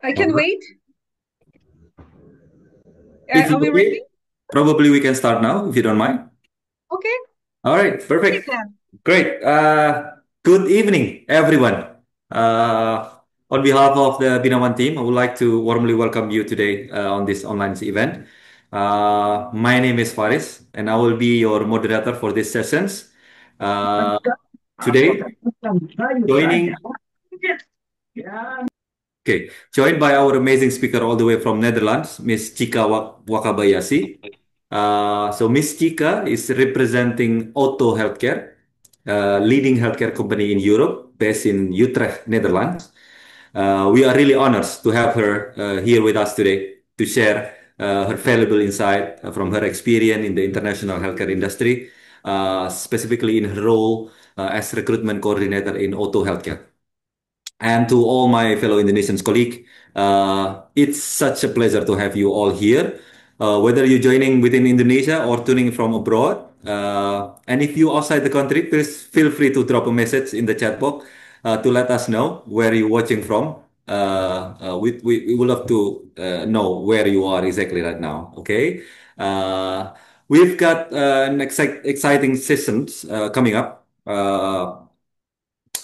I All can right. wait. If Are you we ready? okay, probably we can start now if you don't mind. Okay, All right, ready perfect. then. Great. Good evening, everyone. Uh, on behalf of the Binawan team, I would like to warmly welcome you today on this online event. My name is Faris, and I will be your moderator for these sessions. Uh, today, joining Okay, joined by our amazing speaker all the way from Netherlands, Miss Chika Wakabayashi. So Miss Chika is representing Otto Healthcare, leading healthcare company in Europe, based in Utrecht, Netherlands. We are really honored to have her here with us today to share her valuable insight from her experience in the international healthcare industry, specifically in her role as recruitment coordinator in Otto Healthcare. And to all my fellow Indonesians colleague, it's such a pleasure to have you all here. Whether you're joining within Indonesia or tuning from abroad, and if you outside the country, please feel free to drop a message in the chat box to let us know where you're watching from. We would love to know where you are exactly right now. Okay, we've got an exciting sessions coming up.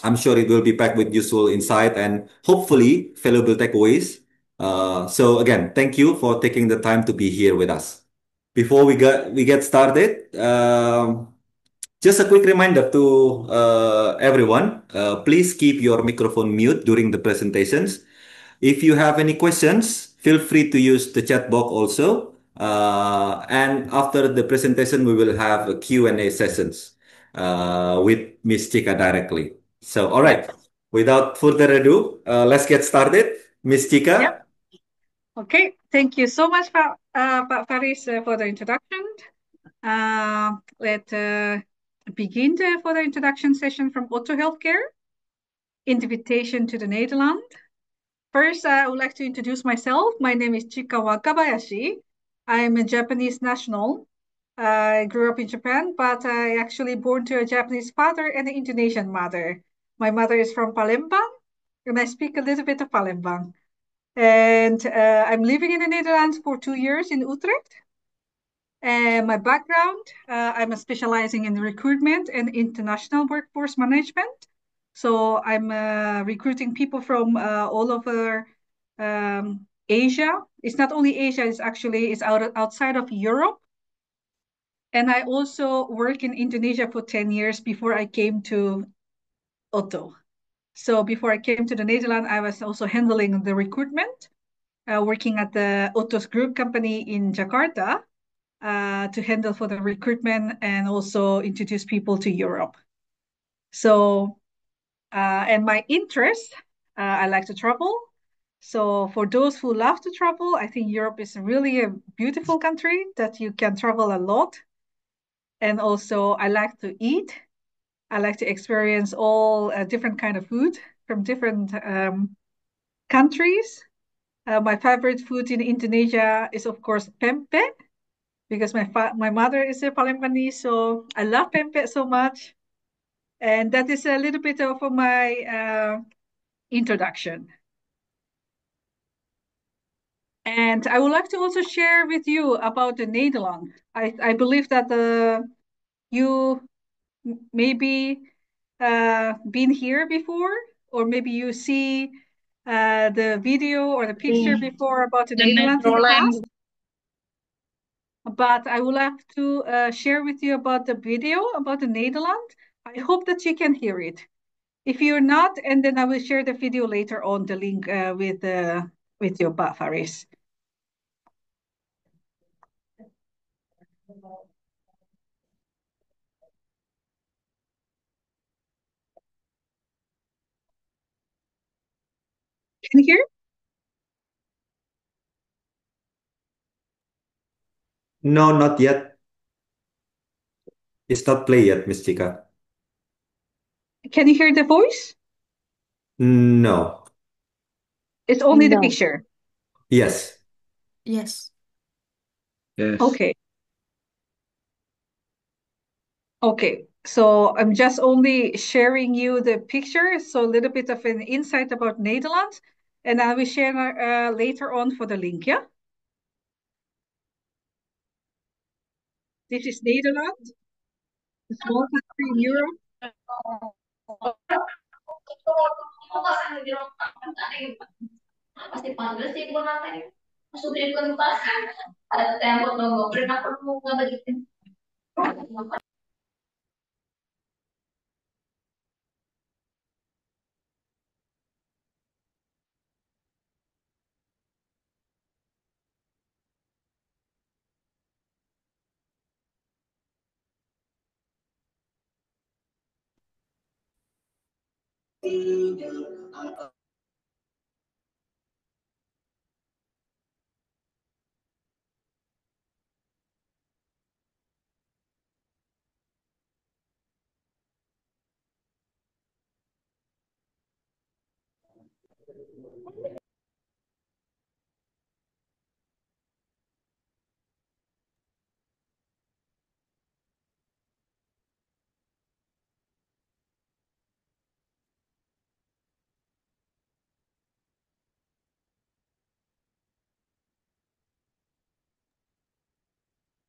I'm sure it will be packed with useful insight and hopefully valuable takeaways. So again, thank you for taking the time to be here with us. Before we get started, just a quick reminder to everyone, please keep your microphone mute during the presentations. If you have any questions, feel free to use the chat box also. And after the presentation, we will have a Q&A sessions with Miss Chika directly. So, all Yep, right, without further ado, let's get started. Miss yep. Chika, Okay, thank you so much, Faris, for the introduction. Let's begin the further introduction session from Otto Healthcare, invitation to the Netherlands. First, I would like to introduce myself. My name is Chika Wakabayashi. I'm a Japanese national. I grew up in Japan, but I actually born to a Japanese father and an Indonesian mother. My mother is from Palembang, and I speak a little bit of Palembang. And I'm living in the Netherlands for 2 years in Utrecht. And my background, I'm specializing in recruitment and international workforce management. So I'm recruiting people from all over Asia. It's not only Asia; it's outside of Europe. And I also worked in Indonesia for 10 years before I came to Otto. So before I came to the Netherlands, I was also handling the recruitment, working at the Otto's group company in Jakarta to handle for the recruitment and also introduce people to Europe. So, and my interest, I like to travel. So for those who love to travel, I think Europe is really a beautiful country that you can travel a lot. And also I like to eat. I like to experience all different kind of food from different countries. My favorite food in Indonesia is, of course, pempek, because my mother is a Palembangese, so I love pempek so much. And that is a little bit of my introduction. And I would like to also share with you about the Nederland. I believe that you maybe been here before, or maybe you see the video or the picture before about the The Netherlands in the Netherlands. past. But I would like to share with you about the video about the Netherlands. I hope that you can hear it. If you're not, and then I will share the video later on, the link with you, Faris. Can you hear? no, not yet. It's not play yet, Miss Chika. Can you hear the voice? No. It's only the No. picture. Yes. Yes. Yes. Okay. Okay. So I'm just only sharing you the picture, so a little bit of an insight about Netherlands. And I will share later on for the link, yeah? This is Netherlands, a small country in Europe. Pasti panggil sih ko natin. Masukin ko pa. At tempo mo, pero na mo nga balikin.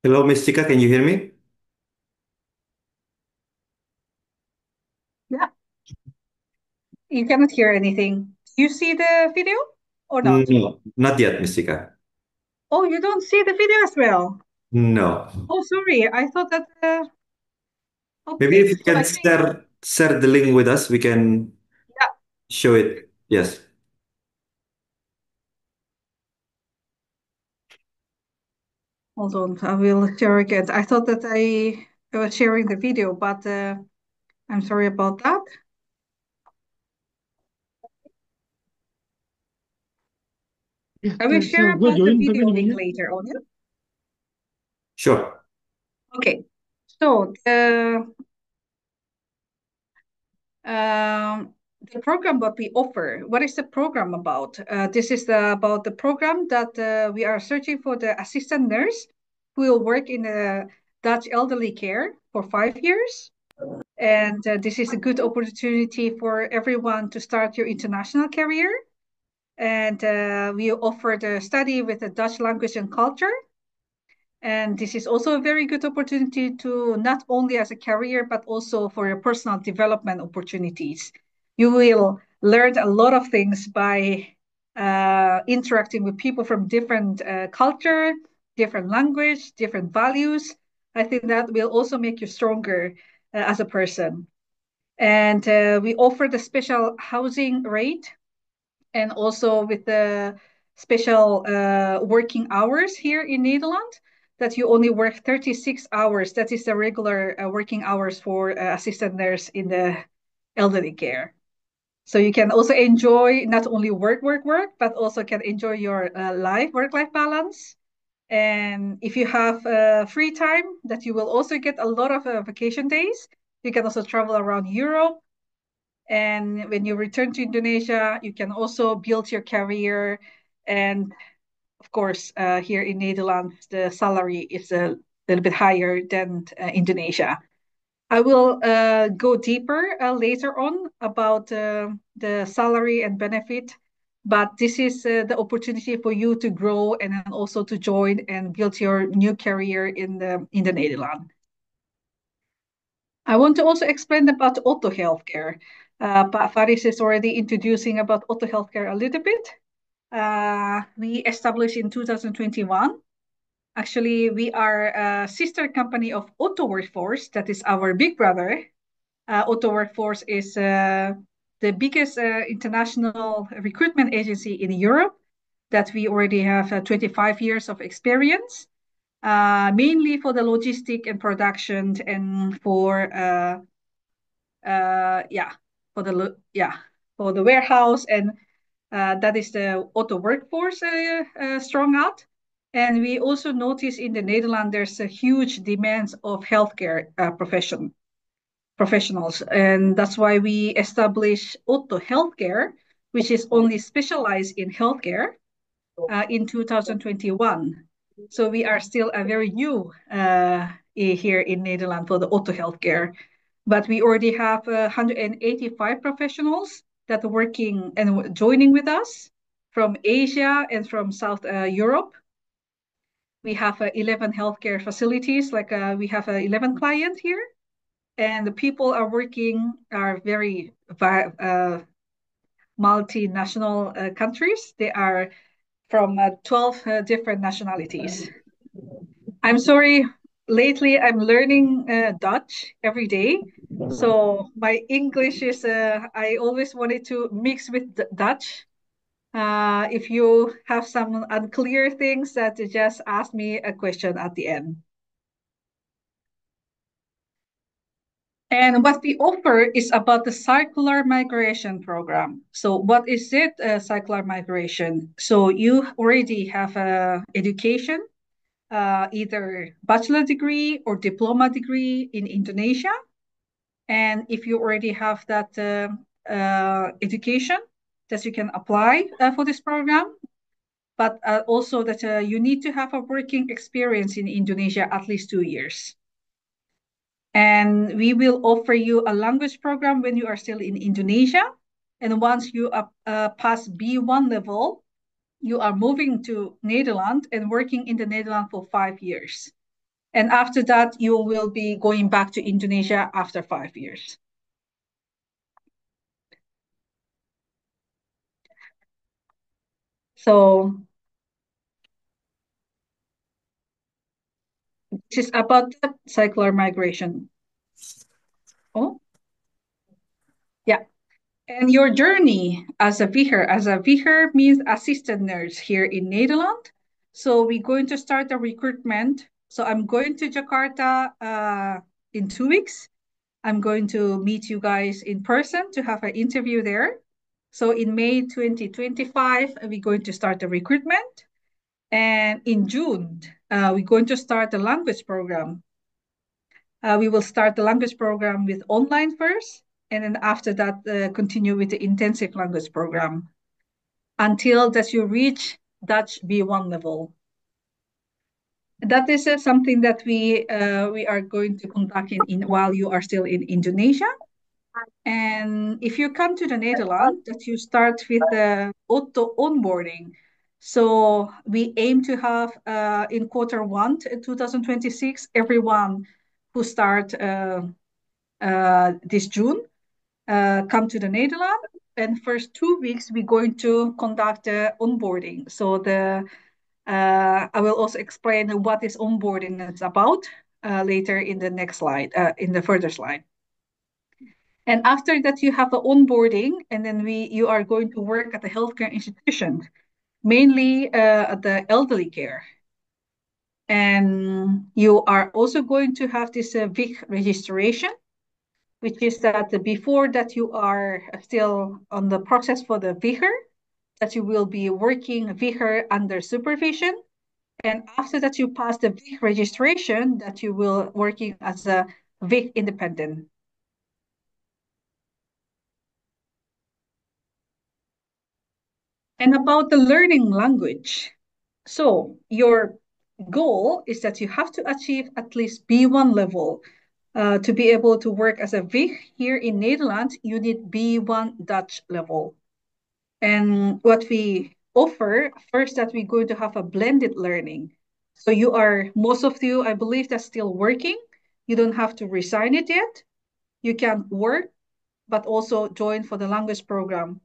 Hello, Miss Chika, can you hear me? Yeah, you cannot hear anything. Do you see the video or not? No, not yet, Miss Chika. Oh, you don't see the video as well. No. Oh, sorry. I thought that. Maybe Okay. if you So can I think. share the link with us, we can Yeah. show it. Yes. Hold on. I will share again. I thought that I was sharing the video, but I'm sorry about that. I will share about the video link later on. Yeah? Sure. Okay. So the program what we offer, what is the program about? This is about the program that we are searching for the assistant nurse who will work in the Dutch elderly care for 5 years. And this is a good opportunity for everyone to start your international career. And we offer the study with the Dutch language and culture. And this is also a very good opportunity to not only as a career, but also for your personal development opportunities. You will learn a lot of things by interacting with people from different culture, different language, different values. I think that will also make you stronger as a person. And we offer the special housing rate and also with the special working hours here in Netherlands that you only work 36 hours. That is the regular working hours for assistant nurse in the elderly care. So you can also enjoy not only work, but also can enjoy your work-life balance. And if you have free time, that you will also get a lot of vacation days. You can also travel around Europe, and when you return to Indonesia, you can also build your career. And of course, here in Netherlands, the salary is a little bit higher than Indonesia. I will go deeper later on about the salary and benefit, but this is the opportunity for you to grow and then also to join and build your new career in the Netherlands. I want to also explain about Otto Healthcare. Faris is already introducing about Otto Healthcare a little bit. We established in 2021. Actually, we are a sister company of Otto Workforce, that is our big brother. Otto Workforce is the biggest international recruitment agency in Europe that we already have 25 years of experience, mainly for the logistic and production and for yeah, for the warehouse, and that is the Otto Workforce strong out. And we also notice in the Netherlands there's a huge demand of healthcare professionals, and that's why we established Otto Healthcare, which is only specialized in healthcare in 2021. So we are still a very new here in Netherlands for the Otto Healthcare, but we already have 185 professionals that are working and joining with us. from Asia and from South Europe. We have 11 healthcare facilities, like we have 11 clients here. And the people are very multinational countries. They are from 12 different nationalities. I'm sorry, lately I'm learning Dutch every day. So my English is, I always wanted to mix with Dutch. If you have some unclear things, that just ask me a question at the end. And what we offer is about the circular migration program. So what is it, circular migration? So you already have education, either bachelor degree or diploma degree in Indonesia. And if you already have that education, that you can apply for this program. But also that you need to have a working experience in Indonesia at least 2 years. And we will offer you a language program when you are still in Indonesia. And once you pass B1 level, you are moving to Netherlands and working in the Netherlands for 5 years. And after that, you will be going back to Indonesia after 5 years. So this is about the circular migration. Oh, yeah. And your journey as a VHER means assistant nurse here in Netherlands. So we're going to start the recruitment. So I'm going to Jakarta in 2 weeks. I'm going to meet you guys in person to have an interview there. So in May 2025, we're going to start the recruitment. And in June, we're going to start the language program. We will start the language program with online first, and then after that, continue with the intensive language program until that you reach Dutch B1 level. That is something that we are going to conduct while you are still in Indonesia. And if you come to the Netherlands, that you start with the auto onboarding. So we aim to have in Q1 2026, everyone who start this June come to the Netherlands. And first 2 weeks, we're going to conduct the onboarding. So I will also explain what is onboarding is about later in the next slide, in the further slide. And after that, you have the onboarding, and then you are going to work at the healthcare institution, mainly at the elderly care. And you are also going to have this VIH registration, which is that before that you are still on the process for the VHER, that you will be working VHER under supervision. And after that you pass the VIH registration, that you will working as a VIH independent. And about the learning language. So your goal is that you have to achieve at least B1 level. To be able to work as a VIH here in Netherlands, you need B1 Dutch level. And what we offer, first that we're going to have a blended learning. So most of you, I believe, that's still working. You don't have to resign it yet. You can work, but also join for the language program.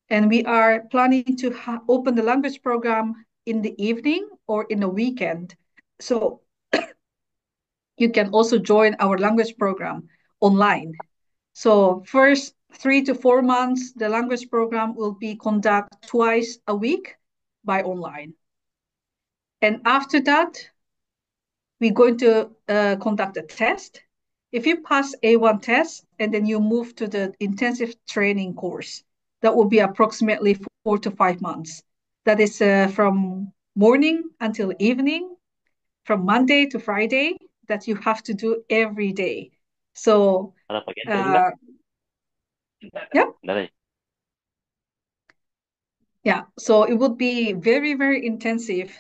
And we are planning to open the language program in the evening or in the weekend. So you can also join our language program online. So first 3 to 4 months, the language program will be conducted twice a week by online. And after that, we're going to conduct a test. If you pass A1 test and then you move to the intensive training course, that will be approximately 4 to 5 months. That is from morning until evening, from Monday to Friday, that you have to do every day. So, yeah, so it would be very, very intensive.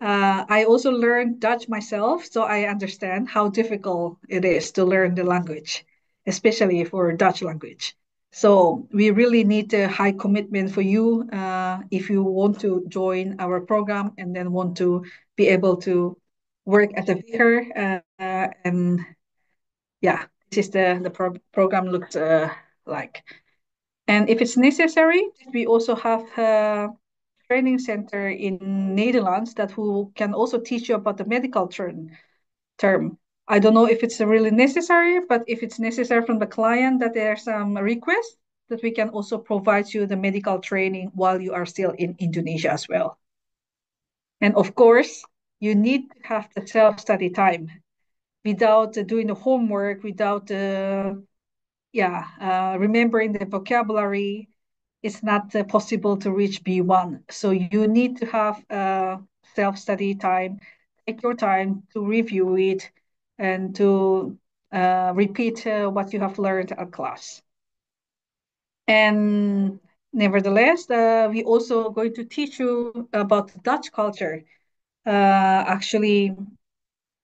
I also learned Dutch myself, so I understand how difficult it is to learn the language, especially for Dutch language. So we really need a high commitment for you if you want to join our program and then want to be able to work as a vicar. And yeah, this is the program looks like. And if it's necessary, we also have a training center in Netherlands that who can also teach you about the medical term. I don't know if it's really necessary, but if it's necessary from the client that there's some request, that we can also provide you the medical training while you are still in Indonesia as well. And of course, you need to have the self-study time. Without doing the homework, without remembering the vocabulary, it's not possible to reach B1. So you need to have self-study time. Take your time to review it and to repeat what you have learned at class. And nevertheless, we also going to teach you about Dutch culture. Actually,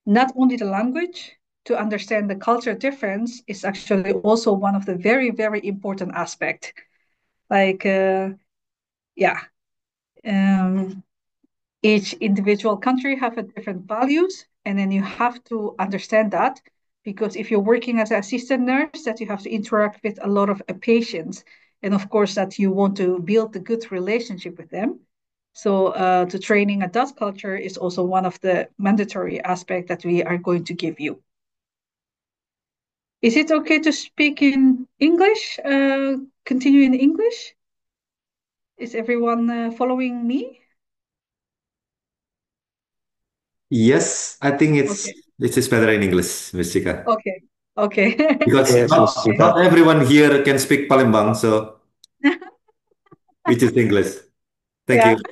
not only the language, to understand the culture difference is actually also one of the very, very important aspect. Like, each individual country have a different values, and then you have to understand that, because if you're working as an assistant nurse, that you have to interact with a lot of patients, and of course that you want to build a good relationship with them. So the training at Dutch culture is also one of the mandatory aspects that we are going to give you. Is it okay to speak in English? Continue in English? Is everyone following me? Yes, I think Okay. it is better in English, Miss Chika. Okay. Okay. Because Yes, not, Miss Chika. not everyone here can speak Palembang, so which is English. Thank Yeah. you.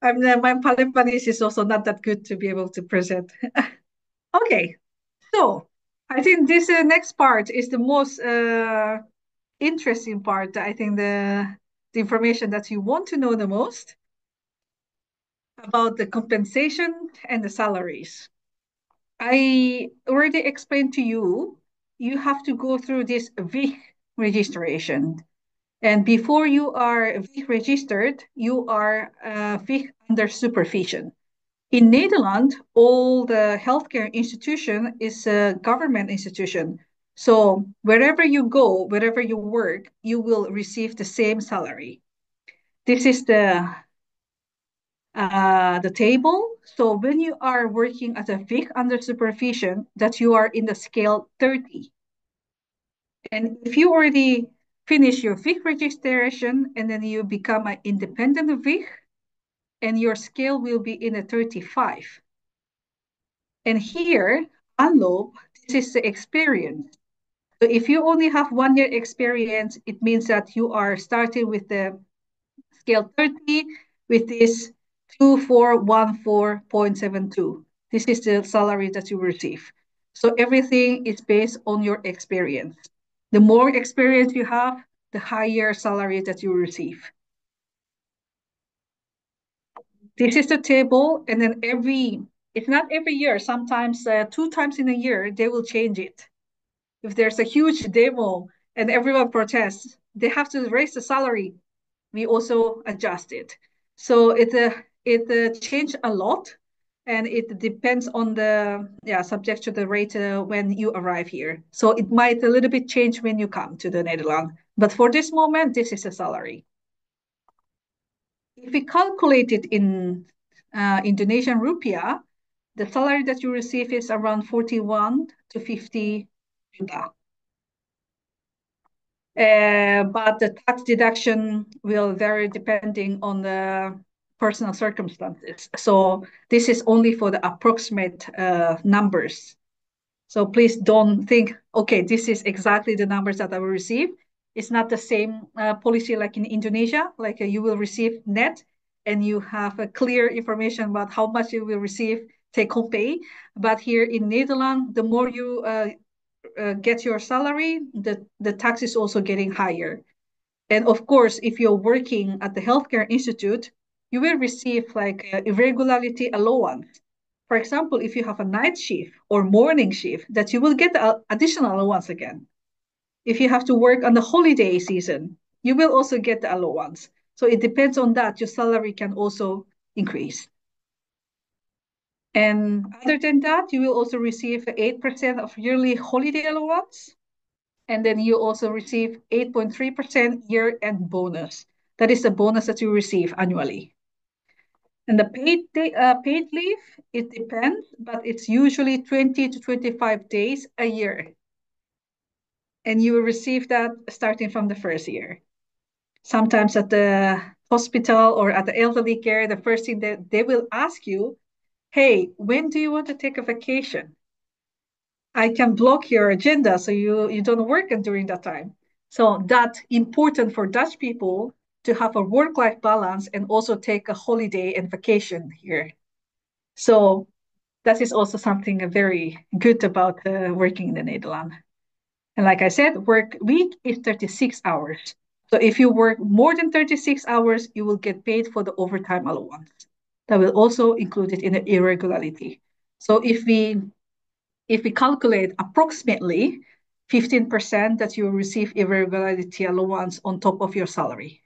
My Palembangese is also not that good to be able to present. Okay, so I think this next part is the most interesting part. I think the information that you want to know the most about the compensation and the salaries. I already explained to you, you have to go through this VIH registration. And before you are VIH registered, you are VIH under supervision. In Nederland, all the healthcare institution is a government institution. So wherever you go, wherever you work, you will receive the same salary. This is the table. So when you are working as a VIC under supervision, that you are in the scale 30. And if you already finish your VIC registration and then you become an independent VIC, and your scale will be in a 35. And here, ANLOP, this is the experience. So if you only have 1 year experience, it means that you are starting with the scale 30 with this 2414.72. This is the salary that you receive. So everything is based on your experience. The more experience you have, the higher salary that you receive. This is the table, and then it's not every year, sometimes 2 times in a year, they will change it. If there's a huge demo and everyone protests, they have to raise the salary. We also adjust it. So it changed a lot, and it depends on the subject to the rate when you arrive here. So it might a little bit change when you come to the Netherlands. But for this moment, this is a salary. If we calculate it in Indonesian rupiah, the salary that you receive is around 41 to 50 juta. But the tax deduction will vary depending on the personal circumstances. So this is only for the approximate numbers. So please don't think, okay, this is exactly the numbers that I will receive. It's not the same policy like in Indonesia, like you will receive net and you have a clear information about how much you will receive take home pay. But here in Netherlands, the more you get your salary, the tax is also getting higher. And of course, if you're working at the healthcare institute, you will receive like irregularity allowance. For example, if you have a night shift or morning shift, that you will get additional allowance again. if you have to work on the holiday season, you will also get the allowance. So it depends on that. Your salary can also increase. And other than that, you will also receive 8% of yearly holiday allowance. And then you also receive 8.3% year-end bonus. That is the bonus that you receive annually. And the paid leave, it depends, but it's usually 20 to 25 days a year. And you will receive that starting from the first year. Sometimes at the hospital or at the elderly care, the first thing that they will ask you, hey, when do you want to take a vacation? I can block your agenda so you don't work during that time. So that's important for Dutch people to have a work-life balance and also take a holiday and vacation here. So that is also something very good about working in the Netherlands. And like I said, work week is 36 hours. So if you work more than 36 hours, you will get paid for the overtime allowance. That will also include it in the irregularity. So if we calculate approximately 15% that you will receive irregularity allowance on top of your salary,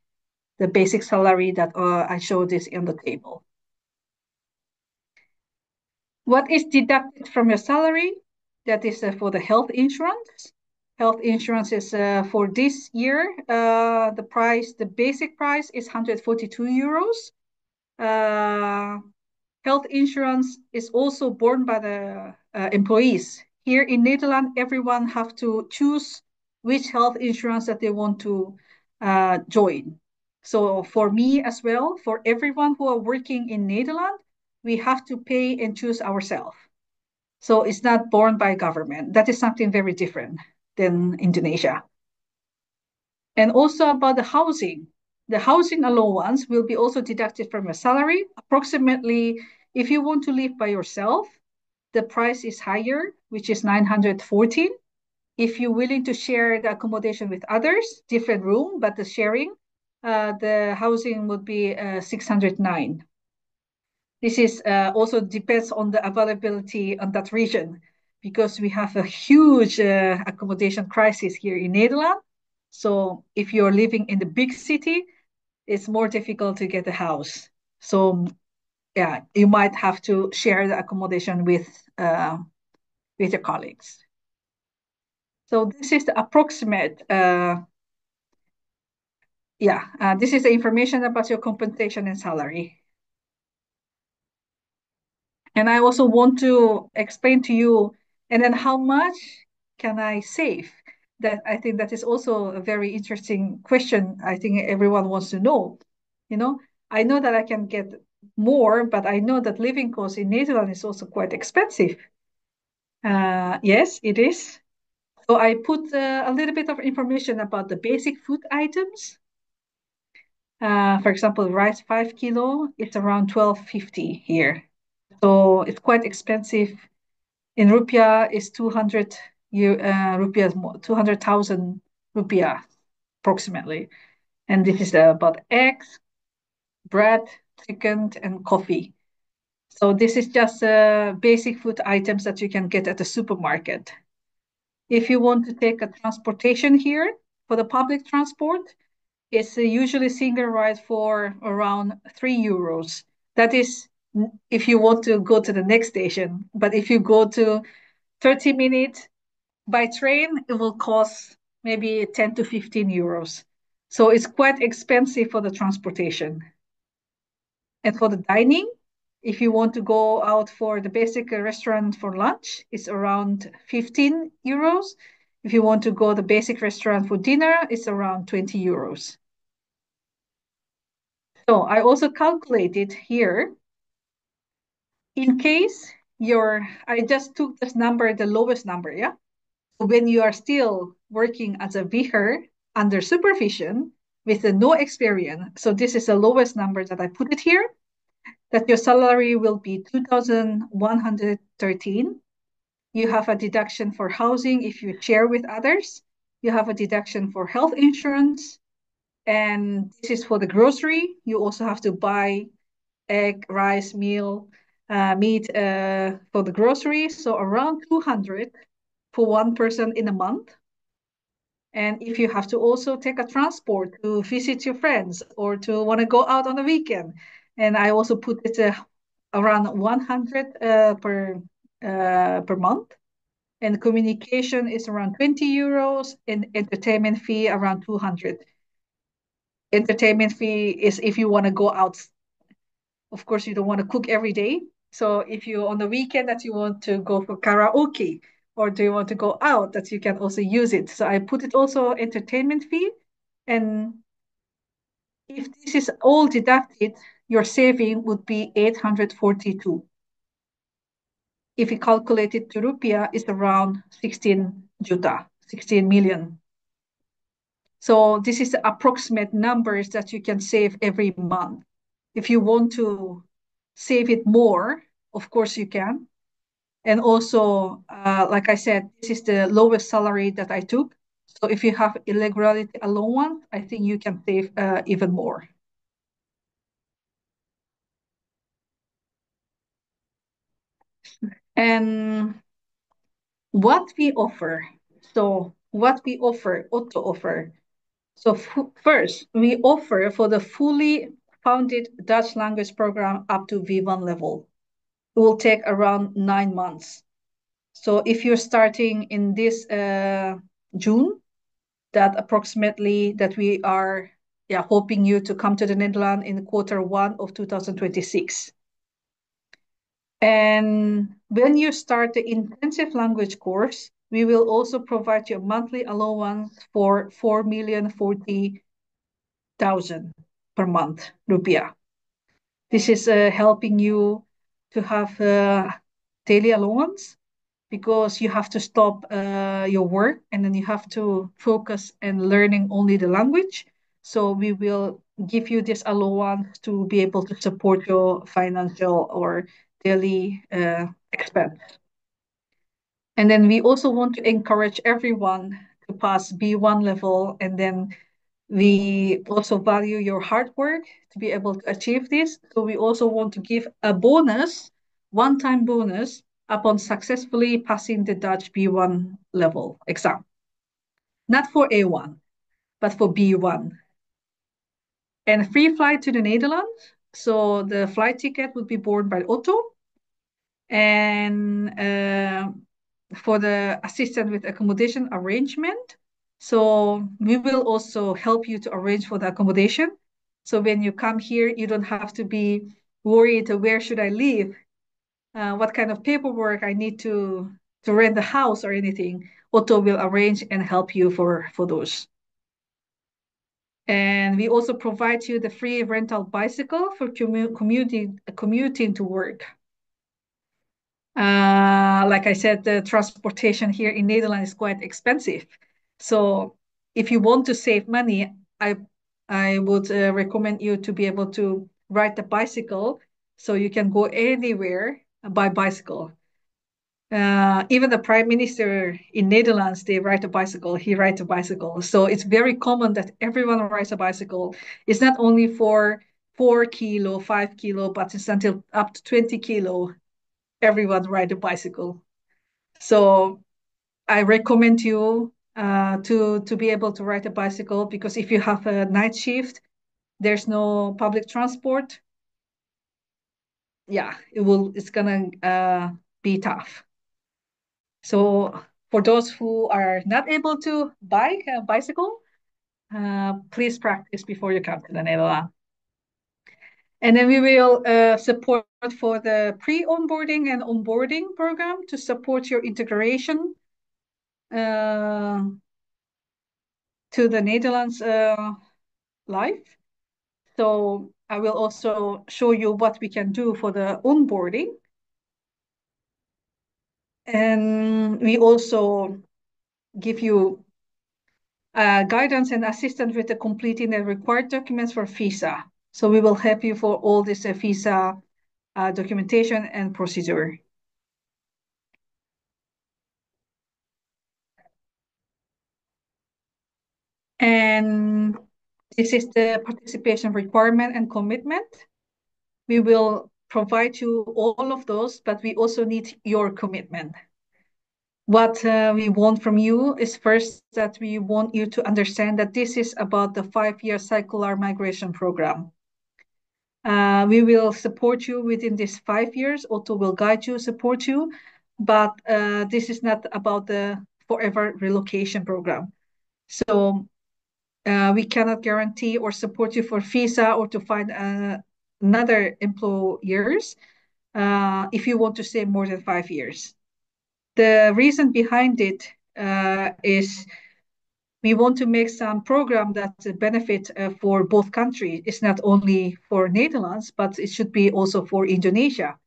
the basic salary that I showed this in the table. What is deducted from your salary? That is for the health insurance. Health insurance is for this year, the basic price is 142 euros. Health insurance is also borne by the employees. Here in Netherlands, everyone have to choose which health insurance that they want to join. So for me as well, for everyone who are working in Netherlands, we have to pay and choose ourselves. So it's not borne by government. That is something very different than Indonesia. And also about the housing. The housing allowance will be also deducted from your salary. Approximately, if you want to live by yourself, the price is higher, which is 914. If you're willing to share the accommodation with others, different room, but the sharing, the housing would be 609. This is also depends on the availability on that region because we have a huge accommodation crisis here in Netherlands. So if you're living in the big city, it's more difficult to get a house. So yeah, you might have to share the accommodation with your colleagues. So this is the approximate, this is the information about your compensation and salary. And I also want to explain to you, and then how much can I save? That I think that is also a very interesting question. I think everyone wants to know. You know, I know that I can get more, but I know that living cost in Netherlands is also quite expensive. Yes, it is. So I put a little bit of information about the basic food items. For example, rice 5 kilo, it's around 12.50 here. So it's quite expensive. In rupiah, it's 200 rupiah, 200,000 rupiah approximately. And this is about eggs, bread, chicken, and coffee. So this is just basic food items that you can get at the supermarket. If you want to take a transportation here for the public transport, it's usually single ride for around 3 euros. That is if you want to go to the next station. But if you go to 30 minutes by train, it will cost maybe 10 to 15 euros. So it's quite expensive for the transportation. And for the dining, if you want to go out for the basic restaurant for lunch, it's around 15 euros. If you want to go the basic restaurant for dinner, it's around 20 euros. So I also calculated here, in case I just took this number, the lowest number, yeah? So when you are still working as a vicar under supervision with no experience, so this is the lowest number that I put it here, that your salary will be 2,113. You have a deduction for housing if you share with others. You have a deduction for health insurance. And this is for the grocery. You also have to buy egg, rice, meat for the groceries. So around 200 for one person in a month. And if you have to also take a transport to visit your friends or to want to go out on the weekend, and I also put it around 100 per month. And communication is around 20 euros and entertainment fee around 200. Entertainment fee is if you want to go out. Of course, you don't want to cook every day. So if you on the weekend that you want to go for karaoke or do you want to go out, that you can also use it. So I put it also entertainment fee. And if this is all deducted, your saving would be 842. If you calculate it to rupiah, it's around 16 juta, 16 million. So this is the approximate numbers that you can save every month. If you want to save it more, of course you can. And also, like I said, this is the lowest salary that I took. So if you have irregularity allowance, I think you can save even more. And what we offer. So what we offer, Otto offer. So first, we offer for the fully funded Dutch language program up to V1 level. It will take around 9 months. So if you're starting in this June, that approximately that we are hoping you to come to the Netherlands in Q1 of 2026. And when you start the intensive language course, we will also provide you a monthly allowance for 4,040,000 per month rupiah. This is helping you to have daily allowance because you have to stop your work and then you have to focus and learning only the language. So we will give you this allowance to be able to support your financial or daily expense. And then we also want to encourage everyone to pass B1 level, and then we also value your hard work to be able to achieve this. So we also want to give a bonus, one-time bonus, upon successfully passing the Dutch B1 level exam. Not for A1, but for B1. And free flight to the Netherlands. So the flight ticket would be borne by Otto. And for the assistance with accommodation arrangement. So we will also help you to arrange for the accommodation. So when you come here, you don't have to be worried, where should I live? What kind of paperwork I need to rent the house or anything. Otto will arrange and help you for those. And we also provide you the free rental bicycle for commuting to work. Like I said, the transportation here in Netherlands is quite expensive. So if you want to save money, I would recommend you to be able to ride the bicycle so you can go anywhere by bicycle. Even the prime minister in Netherlands, they ride a bicycle. He rides a bicycle. So it's very common that everyone rides a bicycle. It's not only for 4 kilo, 5 kilo, but it's until up to 20 kilo. Everyone ride a bicycle. So I recommend you to be able to ride a bicycle, because if you have a night shift, there's no public transport. Yeah, it's gonna be tough. So for those who are not able to buy a bicycle, please practice before you come to the Netherlands. And then we will support for the pre-onboarding and onboarding program to support your integration to the Netherlands life. So I will also show you what we can do for the onboarding. And we also give you guidance and assistance with the completing the required documents for visa. So we will help you for all this visa documentation and procedure. And this is the participation requirement and commitment. We will provide you all of those, but we also need your commitment. What we want from you is first that we want you to understand that this is about the 5-year circular migration program. We will support you within these 5 years. Otto will guide you, support you, but this is not about the forever relocation program. So we cannot guarantee or support you for visa or to find another employers if you want to stay more than 5 years. The reason behind it is we want to make some program that benefit for both countries. It's not only for Netherlands, but it should be also for Indonesia.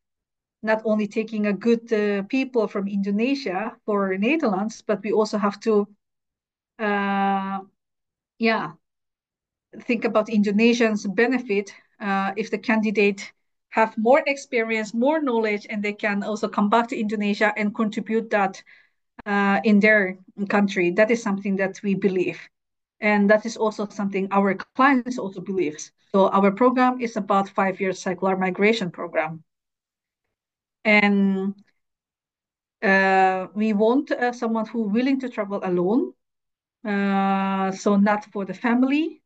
Not only taking a good people from Indonesia for Netherlands, but we also have to, think about Indonesians' benefit if the candidate have more experience, more knowledge, and they can also come back to Indonesia and contribute that in their country. That is something that we believe. And that is also something our clients also believes. So our program is about 5 year circular migration program. And we want someone who willing to travel alone. So not for the family,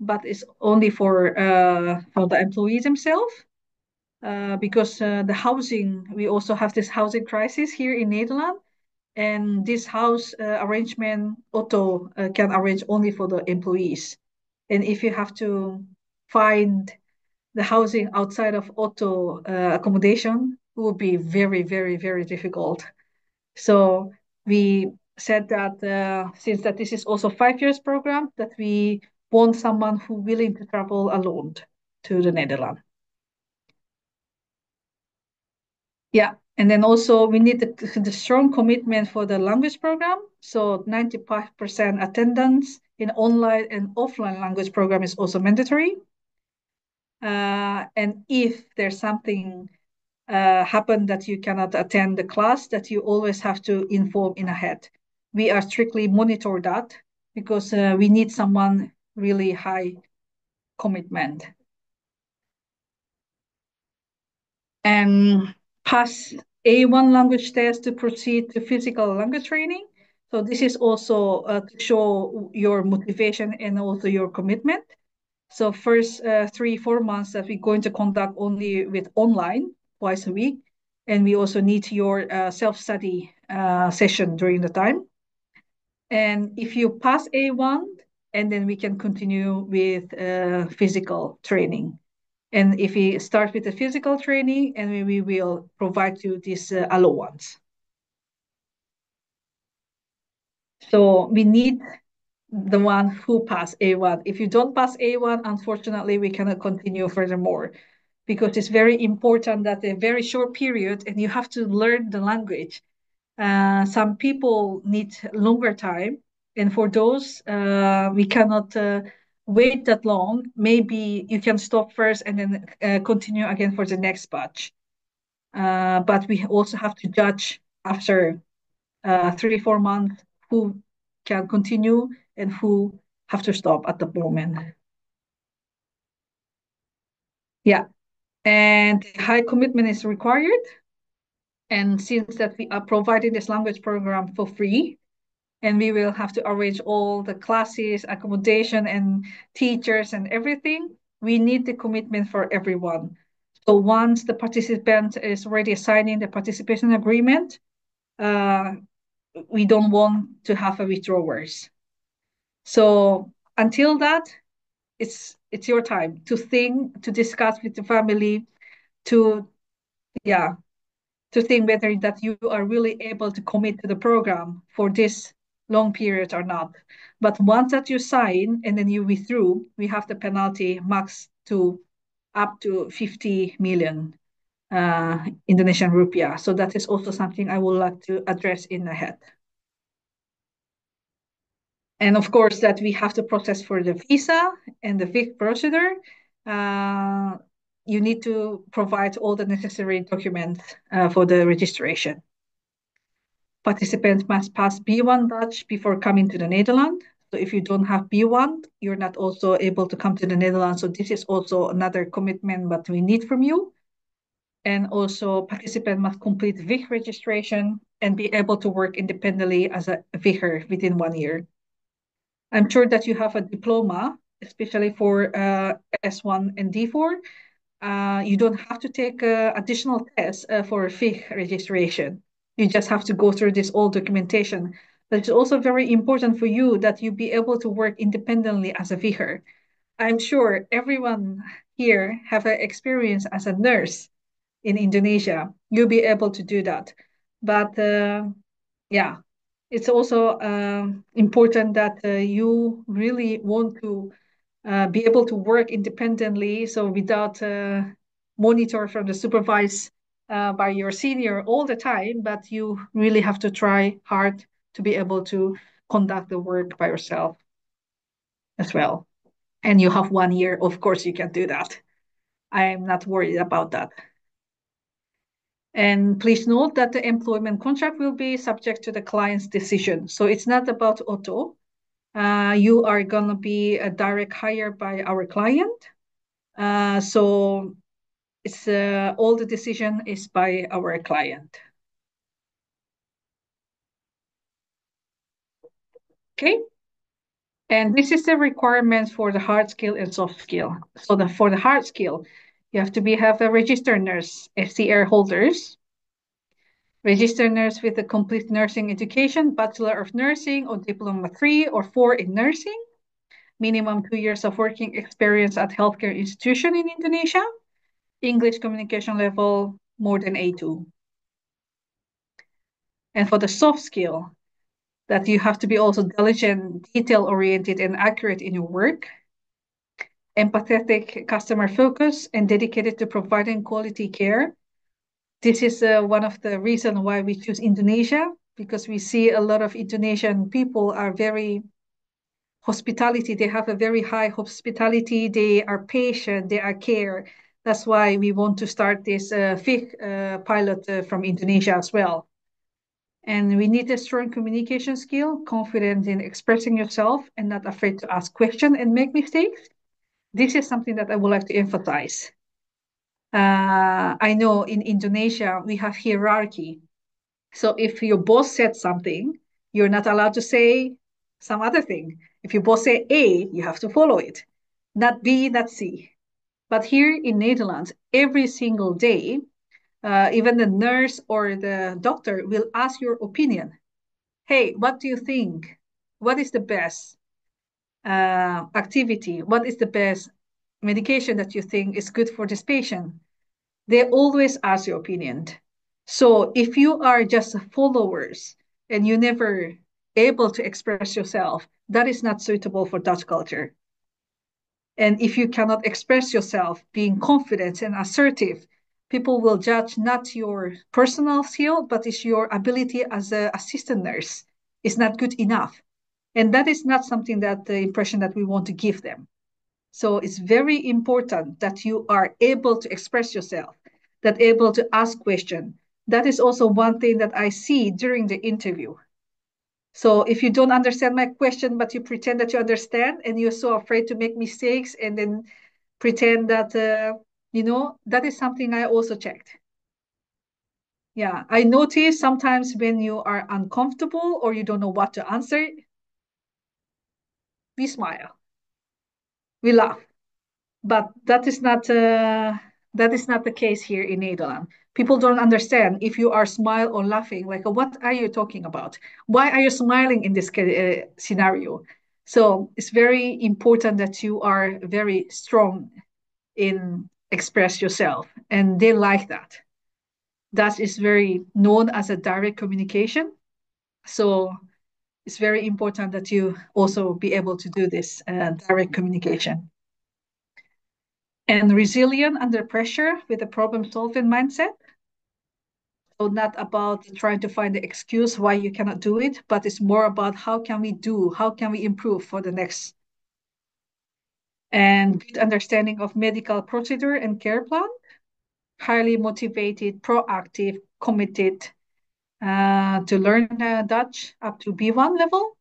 but it's only for the employees themselves. Because the housing, we also have this housing crisis here in Netherlands. And this house arrangement, Otto can arrange only for the employees. And if you have to find the housing outside of Otto accommodation, it will be very, very, very difficult. So we said that since that this is also 5 years program, that we want someone who willing to travel alone to the Netherlands. Yeah, and then also we need the strong commitment for the language program. So 95% attendance in online and offline language program is also mandatory. And if there's something happen that you cannot attend the class, that you always have to inform in ahead. We are strictly monitor that because we need someone really high commitment. And pass A1 language test to proceed to physical language training. So this is also to show your motivation and also your commitment. So first 3-4 months that we're going to conduct only with online twice a week. And we also need your self-study session during the time. And if you pass A1, and then we can continue with physical training. And if we start with the physical training, and we will provide you this allowance. So we need the one who pass A1. If you don't pass A1, unfortunately, we cannot continue furthermore because it's very important that a very short period and you have to learn the language. Some people need longer time. And for those, we cannot wait that long. Maybe you can stop first and then continue again for the next batch. But we also have to judge after 3-4 months who can continue and who have to stop at the moment. Yeah, and high commitment is required. And since that we are providing this language program for free, and we will have to arrange all the classes, accommodation, and teachers and everything, we need the commitment for everyone. So once the participant is already signing the participation agreement, we don't want to have a withdrawers. So until that, it's your time to think, to discuss with the family, to think whether that you are really able to commit to the program for this long period or not. But once that you sign and then you withdraw, we have the penalty max to up to 50 million Indonesian rupiah. So that is also something I would like to address in ahead. And of course that we have to process for the visa and the VIC procedure. You need to provide all the necessary documents for the registration. Participants must pass B1 batch before coming to the Netherlands. So if you don't have B1, you're not also able to come to the Netherlands. So this is also another commitment that we need from you. And also participant must complete VIC registration and be able to work independently as a vicar within 1 year. I'm sure that you have a diploma, especially for S1 and D4. You don't have to take additional tests for FIG registration. You just have to go through this all documentation. But it's also very important for you that you be able to work independently as a vicar. I'm sure everyone here have an experience as a nurse in Indonesia. You'll be able to do that. But yeah, it's also important that you really want to be able to work independently, so without monitor from the supervise by your senior all the time, but you really have to try hard to be able to conduct the work by yourself as well. And you have 1 year, of course you can do that. I'm not worried about that. And please note that the employment contract will be subject to the client's decision. So it's not about Otto. You are going to be a direct hire by our client. So it's all the decision is by our client. Okay. And this is the requirements for the hard skill and soft skill. So for the hard skill, you have to have a registered nurse, FCR holders, registered nurse with a complete nursing education, Bachelor of Nursing or Diploma 3 or 4 in nursing, minimum 2 years of working experience at healthcare institution in Indonesia, English communication level more than A2. And for the soft skill, that you have to be also diligent, detail-oriented, and accurate in your work, empathetic, customer focus, and dedicated to providing quality care. This is one of the reasons why we choose Indonesia, because we see a lot of Indonesian people are very hospitality. They have a very high hospitality. They are patient. They are care. That's why we want to start this FIG pilot from Indonesia as well. And we need a strong communication skill, confident in expressing yourself and not afraid to ask questions and make mistakes. This is something that I would like to emphasize. I know in Indonesia, we have hierarchy. So if your boss said something, you're not allowed to say some other thing. If your boss say A, you have to follow it, not B, not C. But here in Netherlands, every single day, even the nurse or the doctor will ask your opinion. Hey, what do you think? What is the best activity? What is the best medication that you think is good for this patient? They always ask your opinion. So if you are just followers and you never able to express yourself, that is not suitable for Dutch culture. And if you cannot express yourself, being confident and assertive, people will judge not your personal skill, but it's your ability as an assistant nurse is not good enough. And that is not something that the impression that we want to give them. So it's very important that you are able to express yourself, that able to ask questions. That is also one thing that I see during the interview. So if you don't understand my question, but you pretend that you understand and you're so afraid to make mistakes and then pretend that, that is something I also checked. Yeah, I notice sometimes when you are uncomfortable or you don't know what to answer, we smile, we laugh. But that is not the case here in Netherlands. People don't understand if you are smile or laughing. Like, what are you talking about? Why are you smiling in this scenario? So it's very important that you are very strong in express yourself, and they like that. That is very known as a direct communication. So it's very important that you also be able to do this direct communication. And resilient under pressure with a problem-solving mindset. So not about trying to find the excuse why you cannot do it, but it's more about how can we improve for the next. And good understanding of medical procedure and care plan. Highly motivated, proactive, committed to learn Dutch up to B1 level.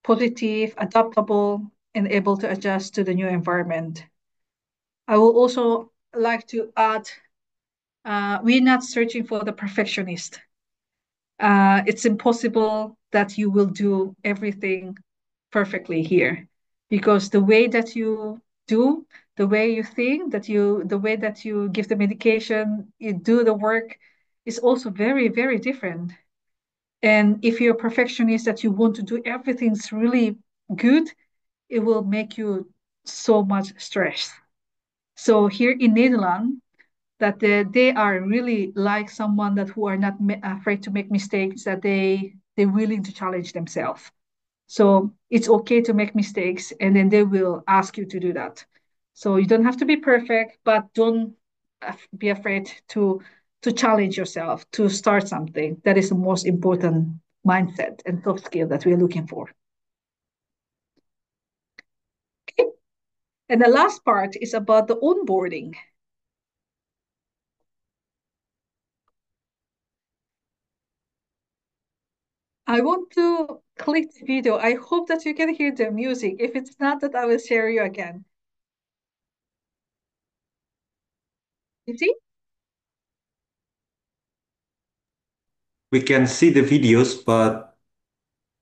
Positive, adaptable, and able to adjust to the new environment. I will also like to add, we're not searching for the perfectionist. it's impossible that you will do everything perfectly here because the way that you do, the way you think, the way that you give the medication, you do the work is also very, very different. And if you're a perfectionist that you want to do everything's really good, it will make you so much stress. So here in Netherlands, that they are really like someone that who are not afraid to make mistakes, that they're willing to challenge themselves. So it's okay to make mistakes, and then they will ask you to do that. So you don't have to be perfect, but don't be afraid to challenge yourself to start something. That is the most important mindset and soft skill that we're looking for. Okay. And the last part is about the onboarding. I want to click the video. I hope that you can hear the music. If it's not, that I will share you again. You see? We can see the videos, but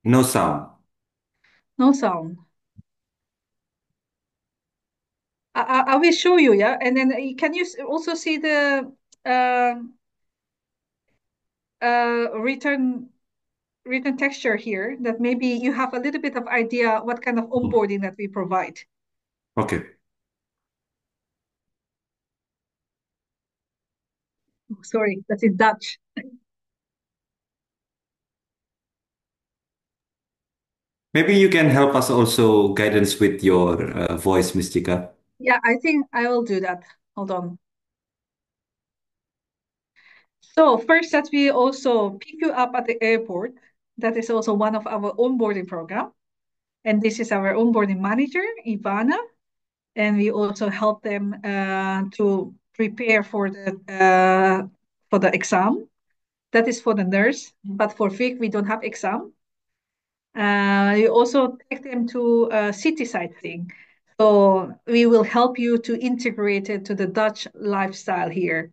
no sound. No sound. I will show you, yeah? And then can you also see the uh, written texture here that maybe you have a little bit of idea what kind of onboarding that we provide. Okay. Oh, sorry, that's in Dutch. Maybe you can help us also guidance with your voice, Miss Chika. Yeah, I think I will do that. Hold on. So first that we also pick you up at the airport. That is also one of our onboarding program. And this is our onboarding manager, Ivana. And we also help them to prepare for the exam. That is for the nurse, but for Vic, we don't have exam. You also take them to city sightseeing. So we will help you to integrate it to the Dutch lifestyle here.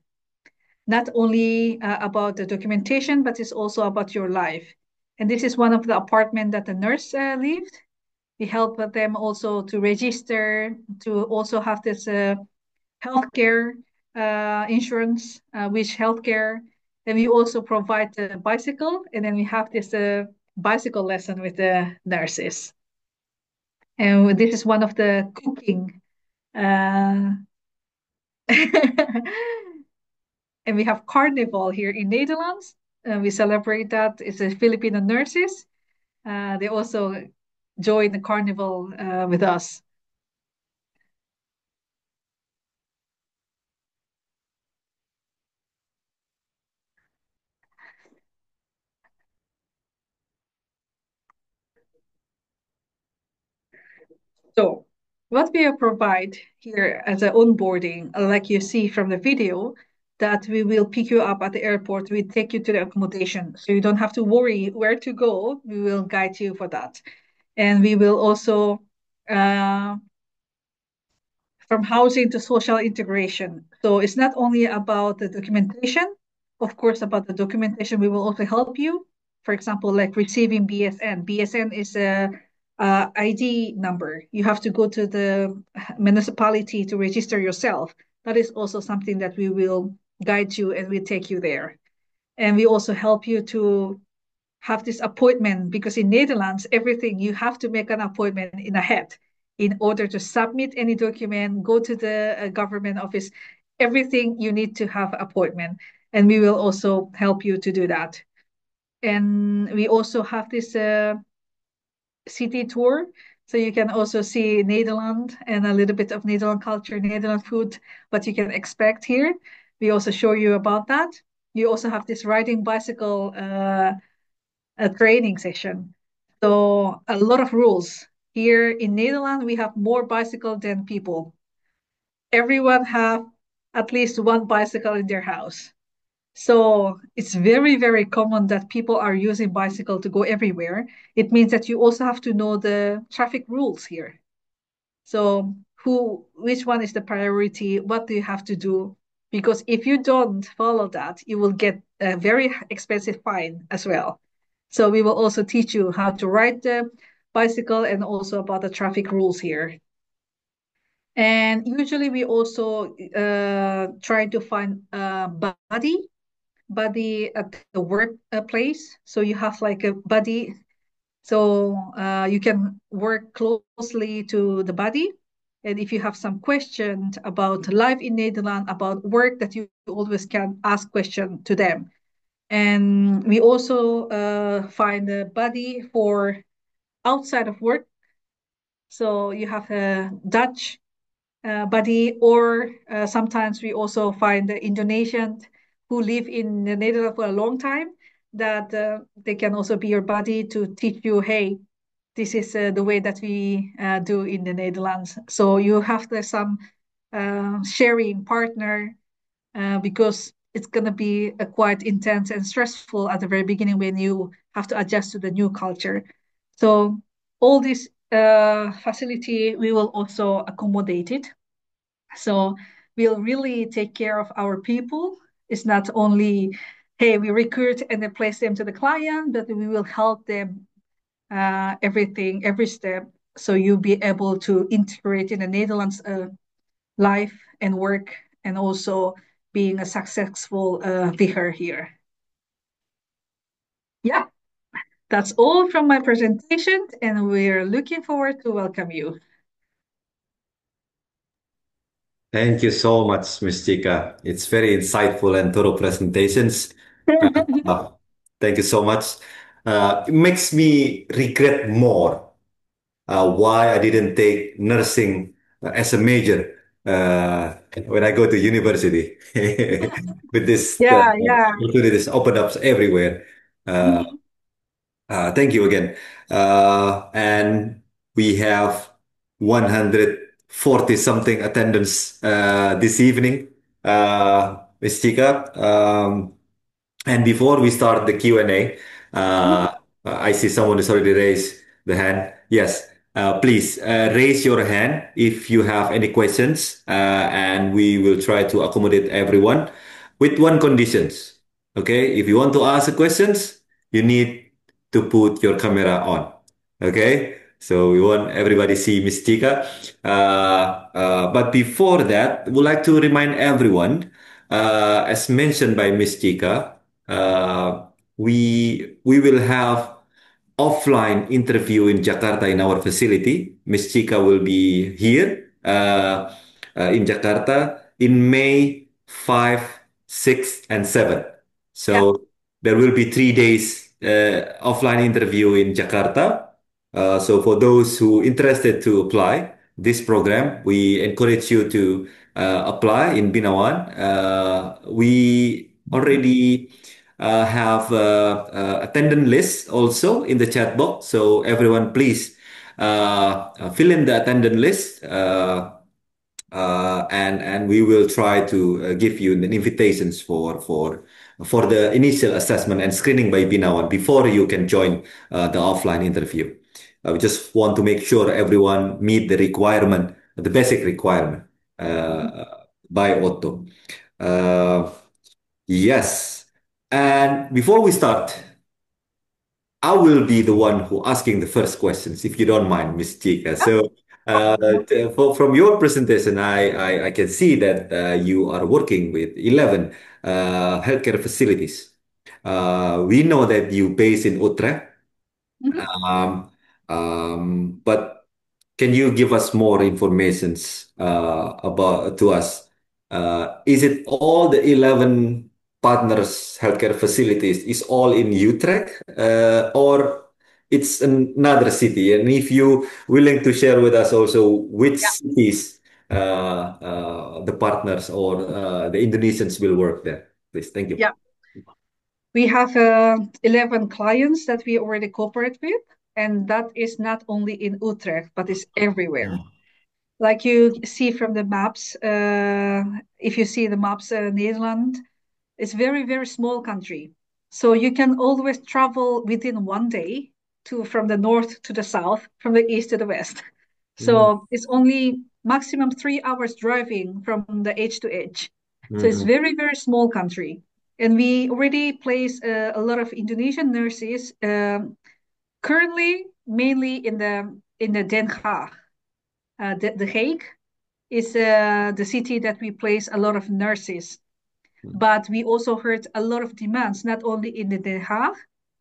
Not only about the documentation, but it's also about your life. And this is one of the apartment that the nurse lived. We help them also to register, to also have this healthcare insurance, which healthcare. And we also provide the bicycle, and then we have this bicycle lesson with the nurses. And this is one of the cooking. Uh, and we have carnival here in Netherlands. We celebrate that. It's the Filipino nurses. They also join the carnival with us. So what we provide here as an onboarding, like you see from the video, that we will pick you up at the airport, we take you to the accommodation. So you don't have to worry where to go. We will guide you for that. And we will also from housing to social integration. So it's not only about the documentation. Of course, about the documentation, we will also help you. For example, like receiving BSN. BSN is a ID number. You have to go to the municipality to register yourself. That is also something that we will guide you and we take you there. And we also help you to have this appointment because in Netherlands, everything you have to make an appointment in ahead in order to submit any document, go to the government office, everything you need to have appointment. And we will also help you to do that. And we also have this city tour. So you can also see Netherlands and a little bit of Netherlands culture, Netherlands food, what you can expect here. We also show you about that. You also have this riding bicycle a training session. So a lot of rules. Here in Netherlands, we have more bicycle than people. Everyone have at least one bicycle in their house. So it's very, very common that people are using bicycle to go everywhere. It means that you also have to know the traffic rules here. So which one is the priority? What do you have to do? Because if you don't follow that, you will get a very expensive fine as well. So we will also teach you how to ride the bicycle and also about the traffic rules here. And usually we also try to find a buddy at the workplace. So you have like a buddy, so you can work closely to the buddy. And if you have some questions about life in Netherlands, about work, that you always can ask question to them. And we also find a buddy for outside of work. So you have a Dutch buddy, or sometimes we also find the Indonesians who live in the Netherlands for a long time, that they can also be your buddy to teach you, hey, this is the way that we do in the Netherlands. So you have some sharing partner, because it's going to be quite intense and stressful at the very beginning when you have to adjust to the new culture. So all this facility, we will also accommodate it. So we'll really take care of our people. It's not only, hey, we recruit and then place them to the client, but we will help them everything, every step. So you'll be able to integrate in the Netherlands life and work, and also being a successful figure here. Yeah, that's all from my presentation, and we're looking forward to welcome you. Thank you so much, Ms. Chika. It's very insightful and thorough presentations. Uh, Thank you so much. It makes me regret more why I didn't take nursing as a major when I go to university. With this Yeah, yeah. opportunities open up everywhere. Uh, Thank you again. And we have 140 something attendance this evening, Ms. Chika. And before we start the Q&A, I see someone has already raised the hand. Yes, please raise your hand if you have any questions, and we will try to accommodate everyone with one conditions. Okay, if you want to ask questions, you need to put your camera on. Okay, so we want everybody see Miss Tika. But before that, we'd like to remind everyone, as mentioned by Miss Tika, we will have offline interview in Jakarta in our facility. Miss Chika will be here in Jakarta in May 5, 6, and 7. So there will be 3 days offline interview in Jakarta. So for those who interested to apply this program, we encourage you to apply in Binawan. We already have attendance list also in the chat box. So everyone, please fill in the attendance list, and we will try to give you the invitations for the initial assessment and screening by Binawan before you can join the offline interview. We just want to make sure everyone meet the requirement, the basic requirement by Otto. Yes. And before we start, I will be the one who asking the first questions, if you don't mind, Miss Chika. So, from your presentation, I can see that you are working with 11 healthcare facilities. We know that you based in Utrecht, um, but can you give us more informations about to us? Is it all the 11 partners healthcare facilities is all in Utrecht, or it's another city? And if you willing to share with us also which cities the partners or the Indonesians will work there, please. Thank you. Yeah. We have 11 clients that we already cooperate with, and that is not only in Utrecht, but it's everywhere. Like you see from the maps, if you see the maps, Netherlands, it's very, very small country. So you can always travel within one day from the north to the south, from the east to the west. So it's only maximum 3 hours driving from the edge to edge. So it's very, very small country. And we already place a lot of Indonesian nurses, currently mainly in the Den Haag. The Hague is the city that we place a lot of nurses. But we also heard a lot of demands, not only in the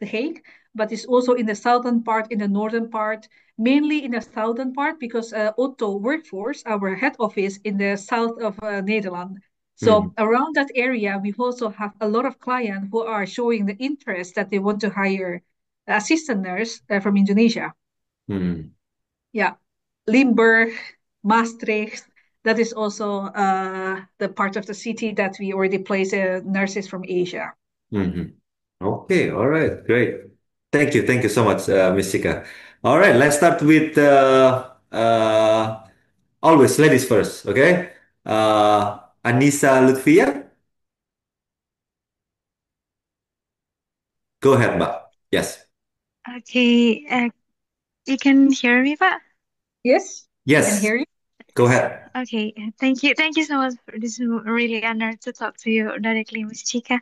Hague, but it's also in the southern part, in the northern part, mainly in the southern part, because Otto Workforce, our head office, in the south of Netherlands. So around that area, we also have a lot of clients who are showing the interest that they want to hire assistant nurse from Indonesia. Yeah, Limburg, Maastricht. That is also the part of the city that we already place nurses from Asia. Okay, all right, great. Thank you so much, Miss Chika. All right, let's start with always ladies first, okay? Anissa Lutfia, go ahead, Mbak. Yes. Okay, you can hear me, Pak? Yes, I can Yes, hear you. go ahead. Okay, thank you so much for this really honor to talk to you directly, Miss Chika.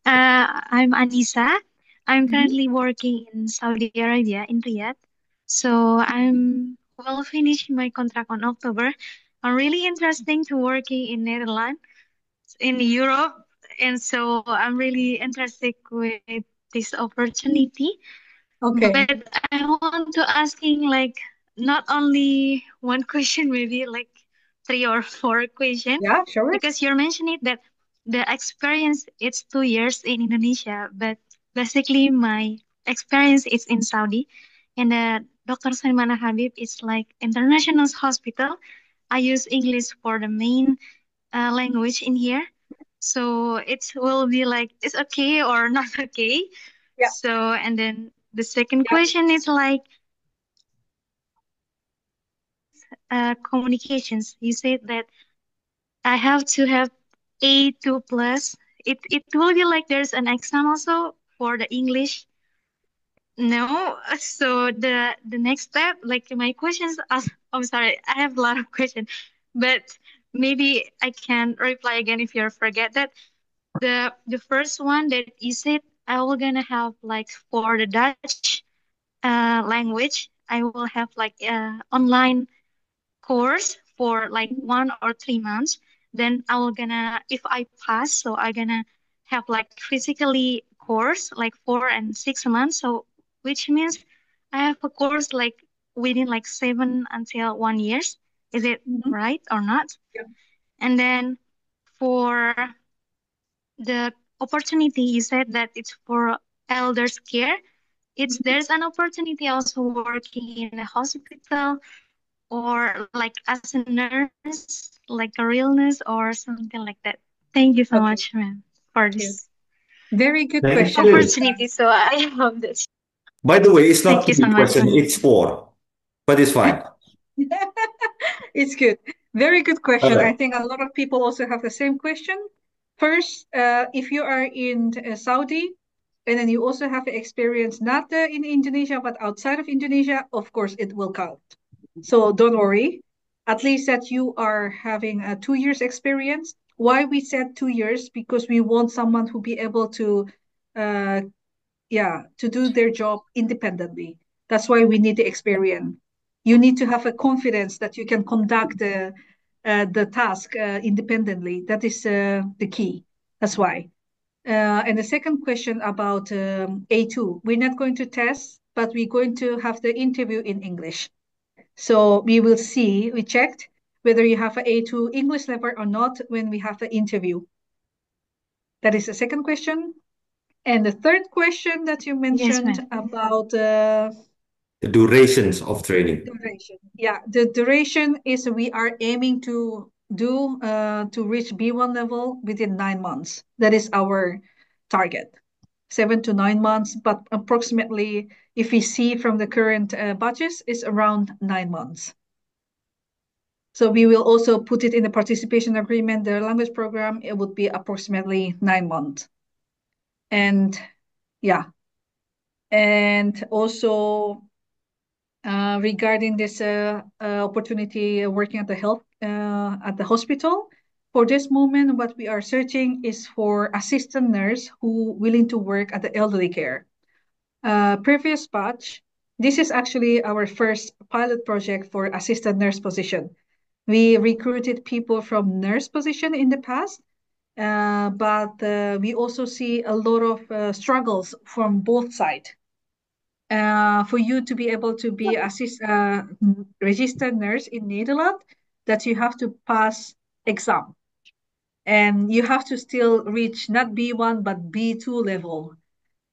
I'm Anissa. I'm currently working in Saudi Arabia in Riyadh. So I'm will finish my contract on October. I'm really interesting to working in Netherlands, in Europe, and so I'm really interested with this opportunity. Okay. But I want to asking like not only one question, maybe like 3 or 4 questions, Yeah, sure. because you're mentioning that the experience it's 2 years in Indonesia, but basically my experience is in Saudi, and Dr. Saimana Habib is like international hospital. I use English for the main language in here, so it will be like it's okay or not okay. Yeah. So and then the second question is like communications. You said that I have to have A2 plus. It will be like there's an exam also for the English. No, so the next step, like my questions. I'm sorry, I have a lot of questions, but maybe I can reply again if you forget that. The first one that you said I will gonna have like for the Dutch language, I will have like online course for like 1 or 3 months. Then I will gonna if I pass, so I gonna have like physically course like 4 and 6 months. So which means I have a course like within like 7 until 1 years. Is it right or not? Yeah. And then for the opportunity, you said that it's for elders care. It's there's an opportunity also working in a hospital or like as a nurse, like a real nurse or something like that. Thank you so Okay. much, ma'am, for Thank you. this Very good Thank question. you. opportunity. So I love this. By the way, it's Thank not you a so big much, question, ma'am. it's four, but it's fine. It's good. Very good question. All I right. think a lot of people also have the same question. First, if you are in Saudi, and then you also have experience not in Indonesia, but outside of Indonesia, of course, it will count. So don't worry. At least that you are having a 2 years experience. Why we said 2 years? Because we want someone who be able to, uh, to do their job independently. That's why we need the experience. You need to have a confidence that you can conduct the task independently. That is the key. That's why. And the second question about A2, we're not going to test, but we're going to have the interview in English. So we will see, we checked whether you have an A2 English level or not when we have the interview. That is the second question. And the third question that you Yes, mentioned ma'am. about The durations of training. duration. Yeah, the duration is we are aiming to do to reach B1 level within 9 months. That is our target. 7 to 9 months, but approximately, if we see from the current budgets, is around 9 months. So we will also put it in the participation agreement, the language program, it would be approximately 9 months. And yeah, and also regarding this opportunity working at the health at the hospital, for this moment, what we are searching is for assistant nurse who willing to work at the elderly care. Previous batch, this is actually our first pilot project for assistant nurse position. We recruited people from nurse position in the past, but we also see a lot of struggles from both sides. For you to be able to be registered nurse in Netherlands, that you have to pass exam, and you have to still reach not B1 but B2 level.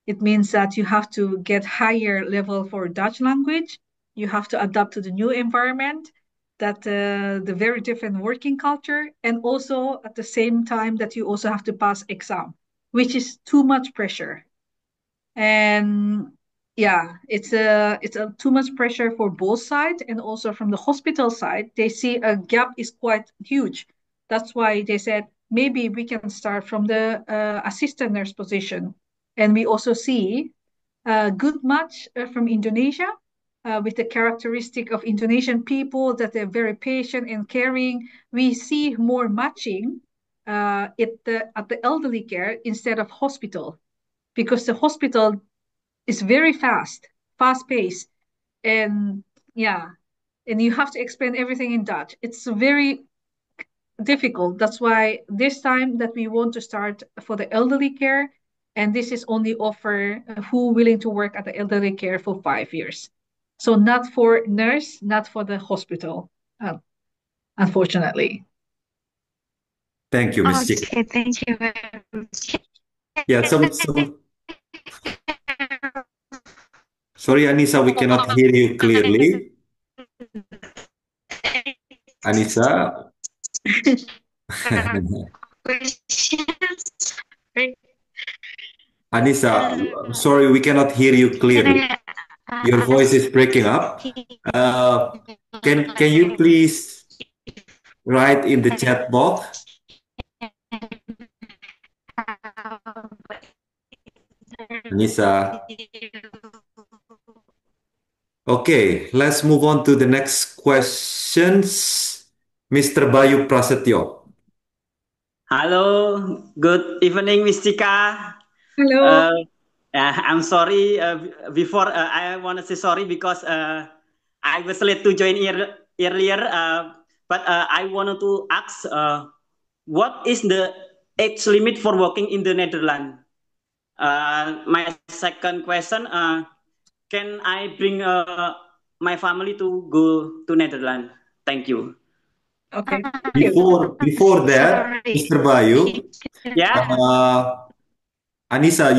It means that you have to get higher level for Dutch language. You have to adapt to the new environment, that the very different working culture, and also at the same time that you also have to pass exam, which is too much pressure. And yeah, it's a too much pressure for both sides, and also from the hospital side, they see a gap is quite huge. That's why they said maybe we can start from the assistant nurse position. And we also see a good match from Indonesia, with the characteristic of Indonesian people that they're very patient and caring. We see more matching at the elderly care instead of hospital, because the hospital is very fast paced, and yeah, and you have to explain everything in Dutch. It's very difficult. That's why this time that we want to start for the elderly care, and this is only offer who willing to work at the elderly care for 5 years. So not for nurse, not for the hospital, unfortunately. Thank you, Ms. Chika. Okay, thank you very much. Yeah, sorry, Anissa, we cannot hear you clearly. Anissa? Anissa, sorry, we cannot hear you clearly. Your voice is breaking up. Can you please write in the chat box? Anissa. Okay, let's move on to the next questions. Mr. Bayu Prasetyo. Hello, good evening, Miss Chika. Hello. I'm sorry. Before I want to say sorry because I was late to join earlier. But I wanted to ask, what is the age limit for working in the Netherlands? My second question, can I bring my family to go to Netherlands? Thank you. Okay. Before that, Mr. Bayu, Yeah. Anissa,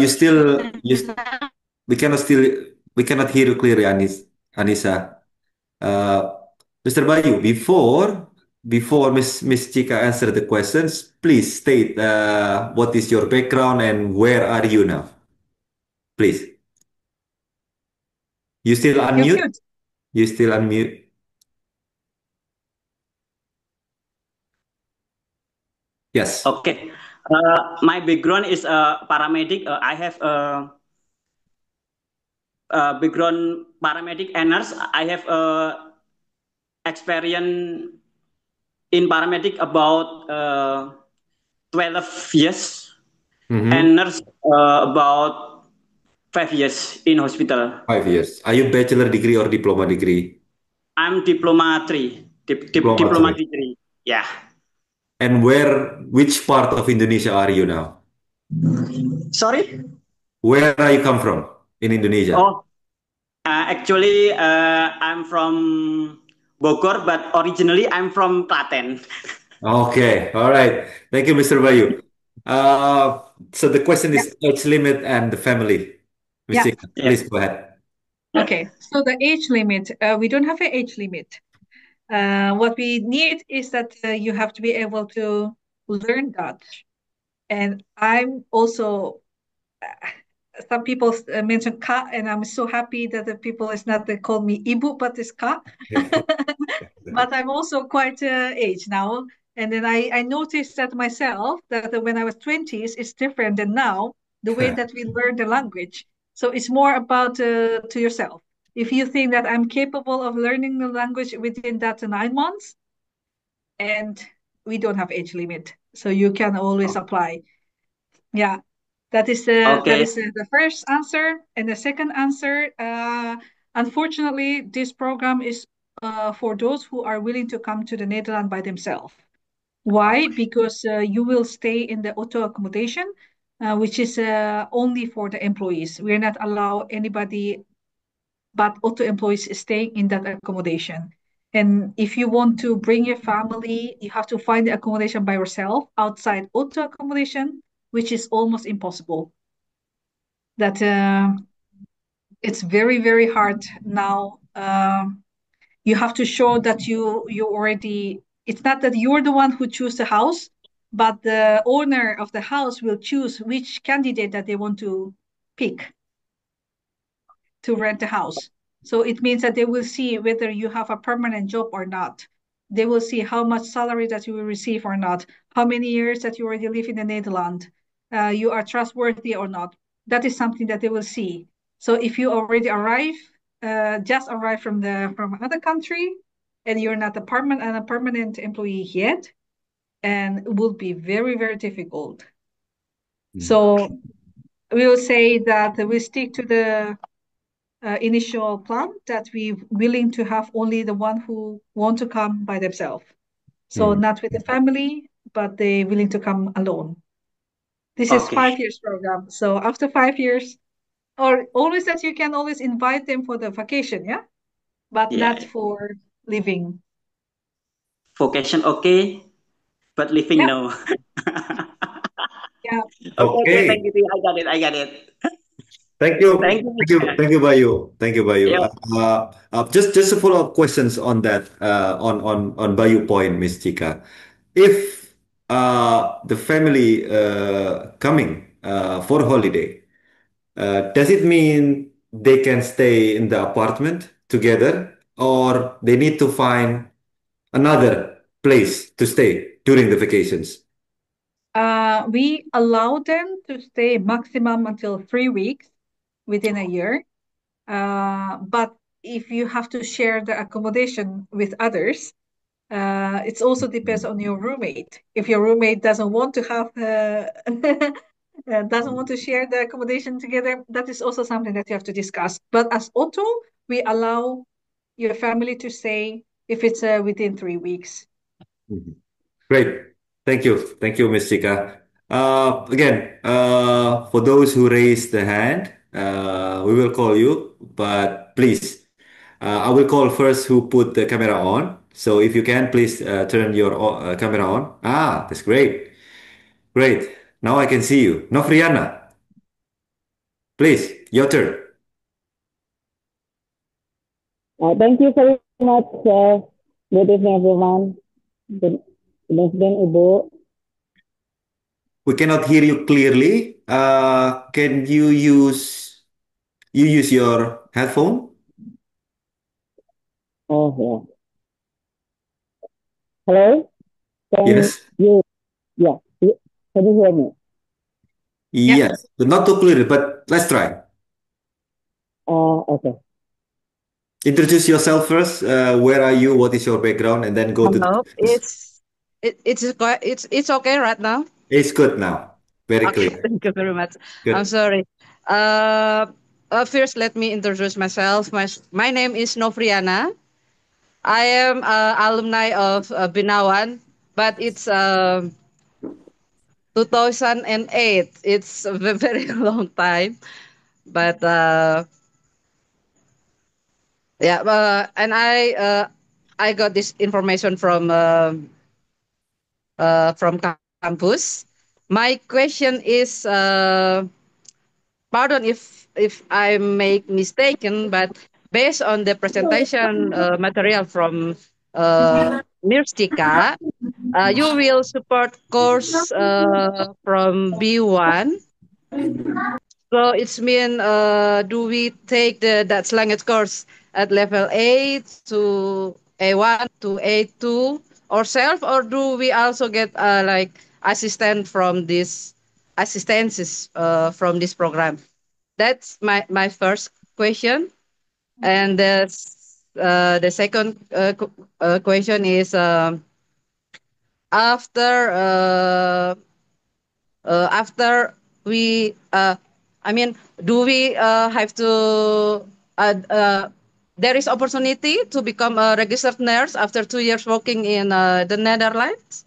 we cannot hear you clearly, Anissa. Mr. Bayu, before Miss Chika answer the questions, please state what is your background and where are you now? Please. You still unmute? You're good. You still unmute? Yes. Okay. My background is a paramedic. I have a background paramedic and nurse. I have experience in paramedic about 12 years, and nurse about 5 years in hospital. 5 years. Are you bachelor degree or diploma degree? I'm diploma 3. Diploma degree. Yeah. And which part of Indonesia are you now? Sorry? Where are you come from in Indonesia? Oh, actually, I'm from Bogor, but originally I'm from Klaten. Okay, all right. Thank you, Mr. Bayu. So the question is age limit and the family. Ms. Chika, please go ahead. Okay, so the age limit, we don't have an age limit. What we need is that you have to be able to learn Dutch. And I'm also, some people mention Ka, and I'm so happy that the people is not they call me Ibu, but it's Ka. But I'm also quite age now. And then I noticed that myself that when I was 20s, it's different than now, the way that we learn the language. So it's more about to yourself. If you think that I'm capable of learning the language within that 9 months, and we don't have age limit, so you can always apply. Yeah, that is the first answer. And the second answer, unfortunately, this program is for those who are willing to come to the Netherlands by themselves. Why? Because you will stay in the auto accommodation, which is only for the employees. We're not allow anybody but auto employees staying in that accommodation. And if you want to bring your family, you have to find the accommodation by yourself outside auto accommodation, which is almost impossible. That it's very, very hard now. You have to show that you already. It's not that you're the one who choose the house, but the owner of the house will choose which candidate that they want to pick to rent the house. So it means that they will see whether you have a permanent job or not. They will see how much salary that you will receive or not, how many years that you already live in the Netherlands, you are trustworthy or not. That is something that they will see. So if you already just arrived from another country, and you're not a permanent employee yet, and it will be very, very difficult. So we will say that we stick to the initial plan, that we willing to have only the one who want to come by themselves. So not with the family, but they willing to come alone. This is 5 years program. So after 5 years, or always that you can always invite them for the vacation, yeah, but not for living. Vacation okay, but living no. Yeah. Okay. Thank you. I got it. Thank you. Thank you. Thank you, Bayu. Thank you, Bayu. Yeah. Just a follow-up questions on that, on Bayu point, Miss Chika. If the family coming for holiday, does it mean they can stay in the apartment together, or they need to find another place to stay during the vacations? We allow them to stay maximum until 3 weeks within a year. But if you have to share the accommodation with others, it also depends on your roommate. If your roommate doesn't want to have doesn't want to share the accommodation together, that is also something that you have to discuss. But as Otto, we allow your family to stay if it's within 3 weeks. Great. Thank you, Miss Chika. Again, for those who raised the hand, we will call you, but please, I will call first who put the camera on. So if you can, please turn your camera on. Ah, that's great. Great. Now I can see you. Novriana, please, your turn. Thank you very much. Good evening, everyone. Good evening, Ibu. We cannot hear you clearly. Can you use your headphone? Oh, yeah. Hello? Yes. Yeah. Can you hear me? Yes, but not too clearly, but let's try. Okay. Introduce yourself first. Where are you? What is your background? And then go to the Hello. questions. It's okay right now. It's good now. Very Okay, clear. thank you very much. I'm Good. sorry. First, let me introduce myself. My name is Novriana. I am alumni of Binawan, but it's 2008. It's a very long time, but yeah. And I got this information from campus. My question is, pardon if I make mistaken, but based on the presentation material from Mirstika, you will support course from B1. So it's mean, do we take the Dutch language course at level 8 to A1 to A2 ourselves, or do we also get like assistant from this assistances from this program? That's my first question. And the second question is, after after we I mean, do we have to there is opportunity to become a registered nurse after 2 years working in the Netherlands?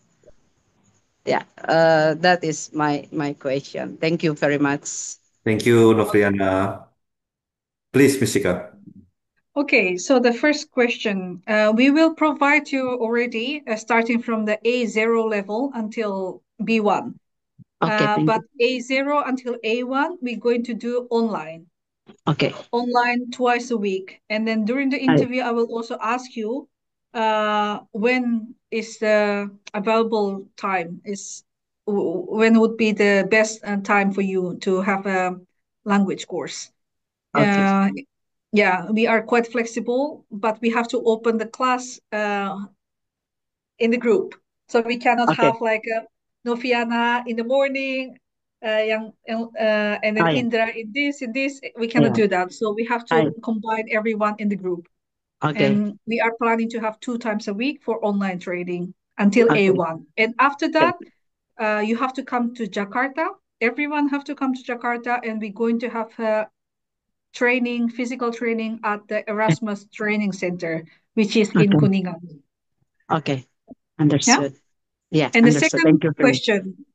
Yeah, that is my question. Thank you very much. Thank you, Novriana. Please, Miss Chika. Okay, so the first question, we will provide you already starting from the A0 level until B1. Okay, thank But you. A0 until A1, we're going to do online. Okay. Online twice a week. And then during the interview, I will also ask you when is the available time, when would be the best time for you to have a language course. Okay. Yeah, we are quite flexible, but we have to open the class in the group. So we cannot Okay. have like a Noviana in the morning, and then Yeah. Indra in this. We cannot Yeah. do that. So we have to combine everyone in the group. Okay. And we are planning to have 2 times a week for online training until Okay. A1. And after that, you have to come to Jakarta. Everyone have to come to Jakarta, and we're going to have training, physical training at the Erasmus Training Center, which is in Okay. Kuningan. Okay. Yeah. Understood. Yeah, And the understood. second Thank you very much. question,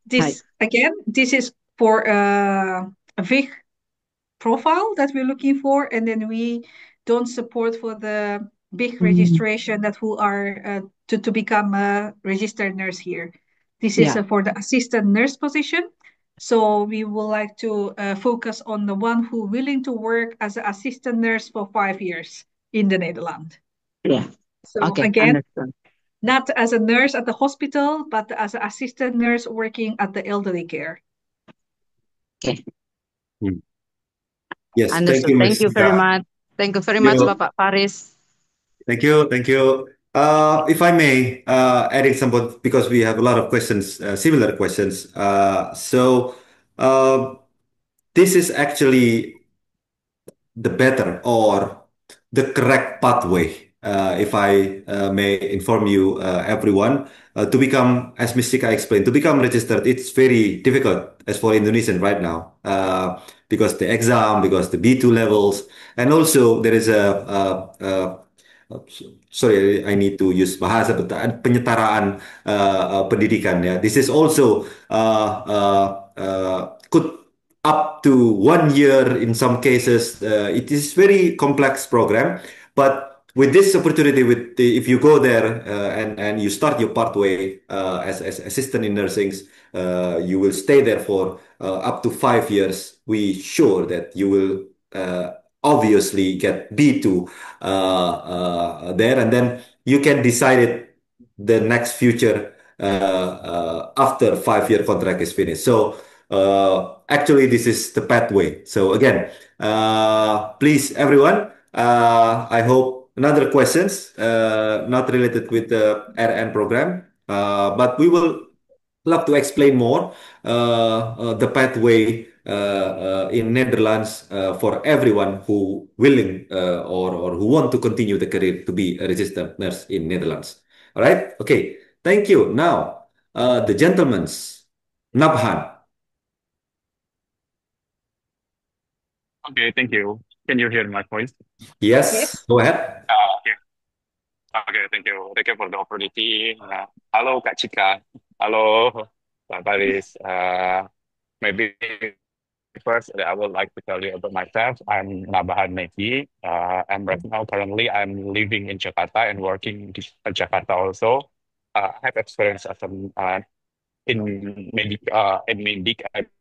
Hi. this is for a VIG profile that we're looking for, and then we don't support for the big registration that who are to become a registered nurse here. This is Yeah. for the assistant nurse position. So we would like to focus on the one who willing to work as an assistant nurse for 5 years in the Netherlands. Yeah. So Okay. again, Understood. not as a nurse at the hospital, but as an assistant nurse working at the elderly care. Okay. Yes, thank Understood. you, Thank Miss you very Chika. much. Thank you very You- much, Bapak Faris. Thank you, thank you. If I may, adding some, because we have a lot of questions, similar questions. This is actually the better or the correct pathway, if I may inform you, everyone, to become, as Ms. Chika explained, to become registered, it's very difficult as for Indonesian right now, because the exam, because the B2 levels, and also there is sorry, I need to use bahasa penyetaraan pendidikan. Ya, this is also could up to 1 year in some cases. It is very complex program, but with this opportunity, if you go there and you start your pathway as assistant in nursing, you will stay there for up to 5 years. We sure that you will obviously get B2 there, and then you can decide it the next future after 5 year contract is finished. So actually, this is the pathway. So again, please, everyone, I hope another questions, not related with the RN program, but we will love to explain more the pathway in Netherlands for everyone who willing or who want to continue the career to be a registered nurse in Netherlands. All right. Okay. Thank you. Now, the gentleman's Nabhan. Okay, thank you. Can you hear my voice? Yes, go ahead. Okay. Okay, thank you. Thank you for the opportunity. Halo Kak Cika. Halo Pak Faris. Maybe first, I would like to tell you about myself. I'm Nabahan Meki. And right now, currently, I'm living in Jakarta and working in Jakarta also. I have experience as a in medic, I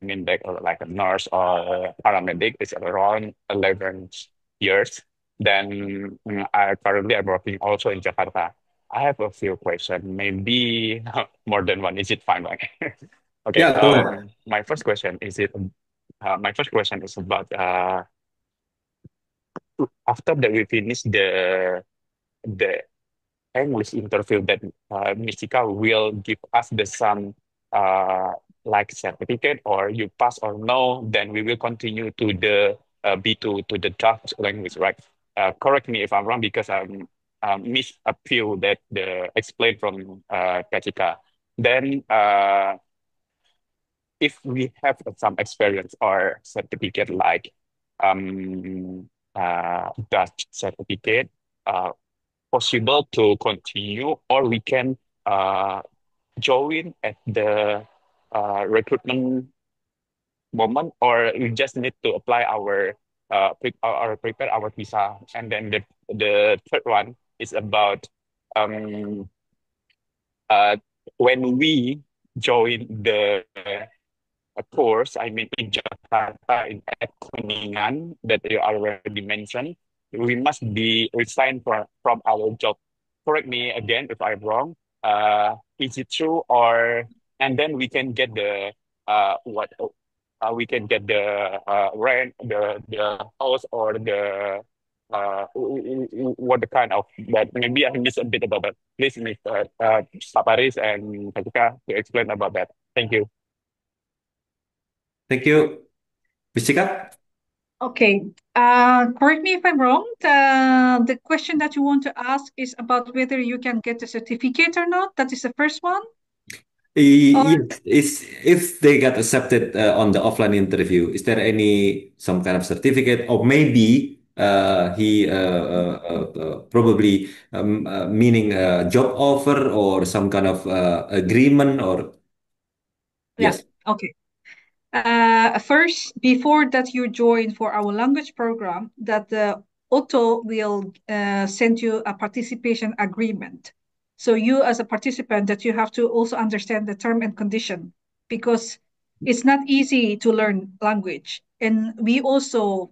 mean like a nurse or paramedic is around 11 years. Then I'm working also in Jakarta. I have a few questions, maybe more than one. Is it fine? Like, okay. Yeah, go ahead. My first question is about after that we finish the English interview that Michika will give us the some uh, like certificate or you pass or no, then we will continue to the B2 to the Dutch language, right? Correct me if I'm wrong because miss a few that the explained from Kak Chika. Then if we have some experience or certificate like Dutch certificate, possible to continue, or we can join at the recruitment moment, or we just need to apply our prepare our visa. And then the third one is about uh when we join the course, I mean in Jakarta at Kuningan that you already mentioned, we must be resigned from our job. Correct me again if I'm wrong. Is it true, or and then we can get the what we can get the rent, the house, or the what the kind of that. Maybe I missed a bit about that. Please, Mr. Paparis and Katika to explain about that. Thank you. Thank you. Ms. Chika? Okay. Correct me if I'm wrong. The question that you want to ask is about whether you can get a certificate or not. That is the first one. Yes, if they got accepted on the offline interview, is there some kind of certificate, or maybe he probably meaning a job offer or some kind of agreement, or yes. Okay. First, before that you join for our language program, that the Otto will send you a participation agreement. So you as a participant, that you have to also understand the term and condition, because it's not easy to learn language. And we also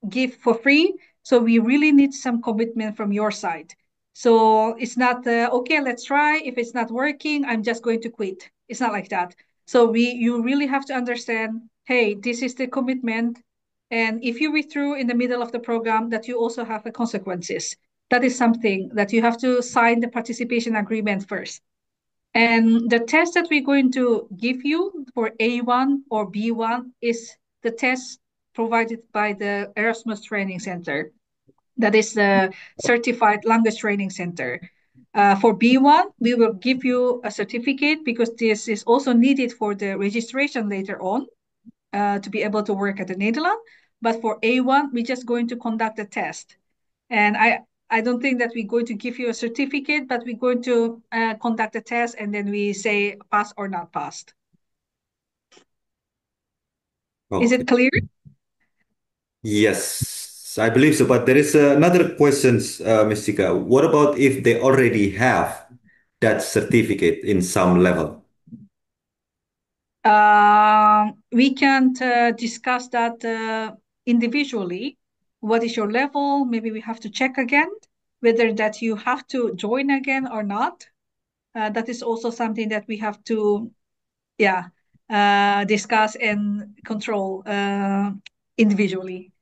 give for free. So we really need some commitment from your side. So it's not, okay, let's try. If it's not working, I'm just going to quit. It's not like that. So you really have to understand, hey, this is the commitment. And if you withdraw in the middle of the program, that you also have the consequences. That is something that you have to sign the participation agreement first. And the test that we're going to give you for A1 or B1 is the test provided by the Erasmus Training Center. That is the Certified Language Training Center. For B1, we will give you a certificate, because this is also needed for the registration later on to be able to work at the Netherlands. But for A1, we're just going to conduct a test. And I don't think that we're going to give you a certificate, but we're going to conduct a test, and then we say pass or not passed. Okay. Is it clear? Yes, I believe so. But there is another question, Ms. Chika. What about if they already have that certificate in some level? We can't discuss that individually. What is your level? Maybe we have to check again whether that you have to join again or not. That is also something that we have to, discuss and control individually.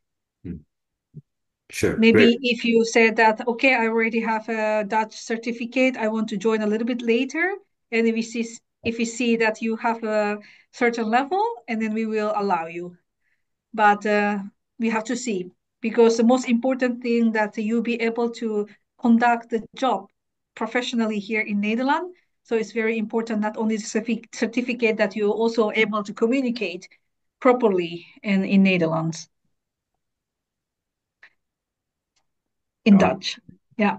Sure. Maybe Great. if you said that, okay, I already have a Dutch certificate, I want to join a little bit later, and if we see that you have a certain level, and then we will allow you. But we have to see, because the most important thing that you be able to conduct the job professionally here in Netherlands. So it's very important, not only the certificate, that you're also able to communicate properly in Netherlands. In Dutch. Yeah.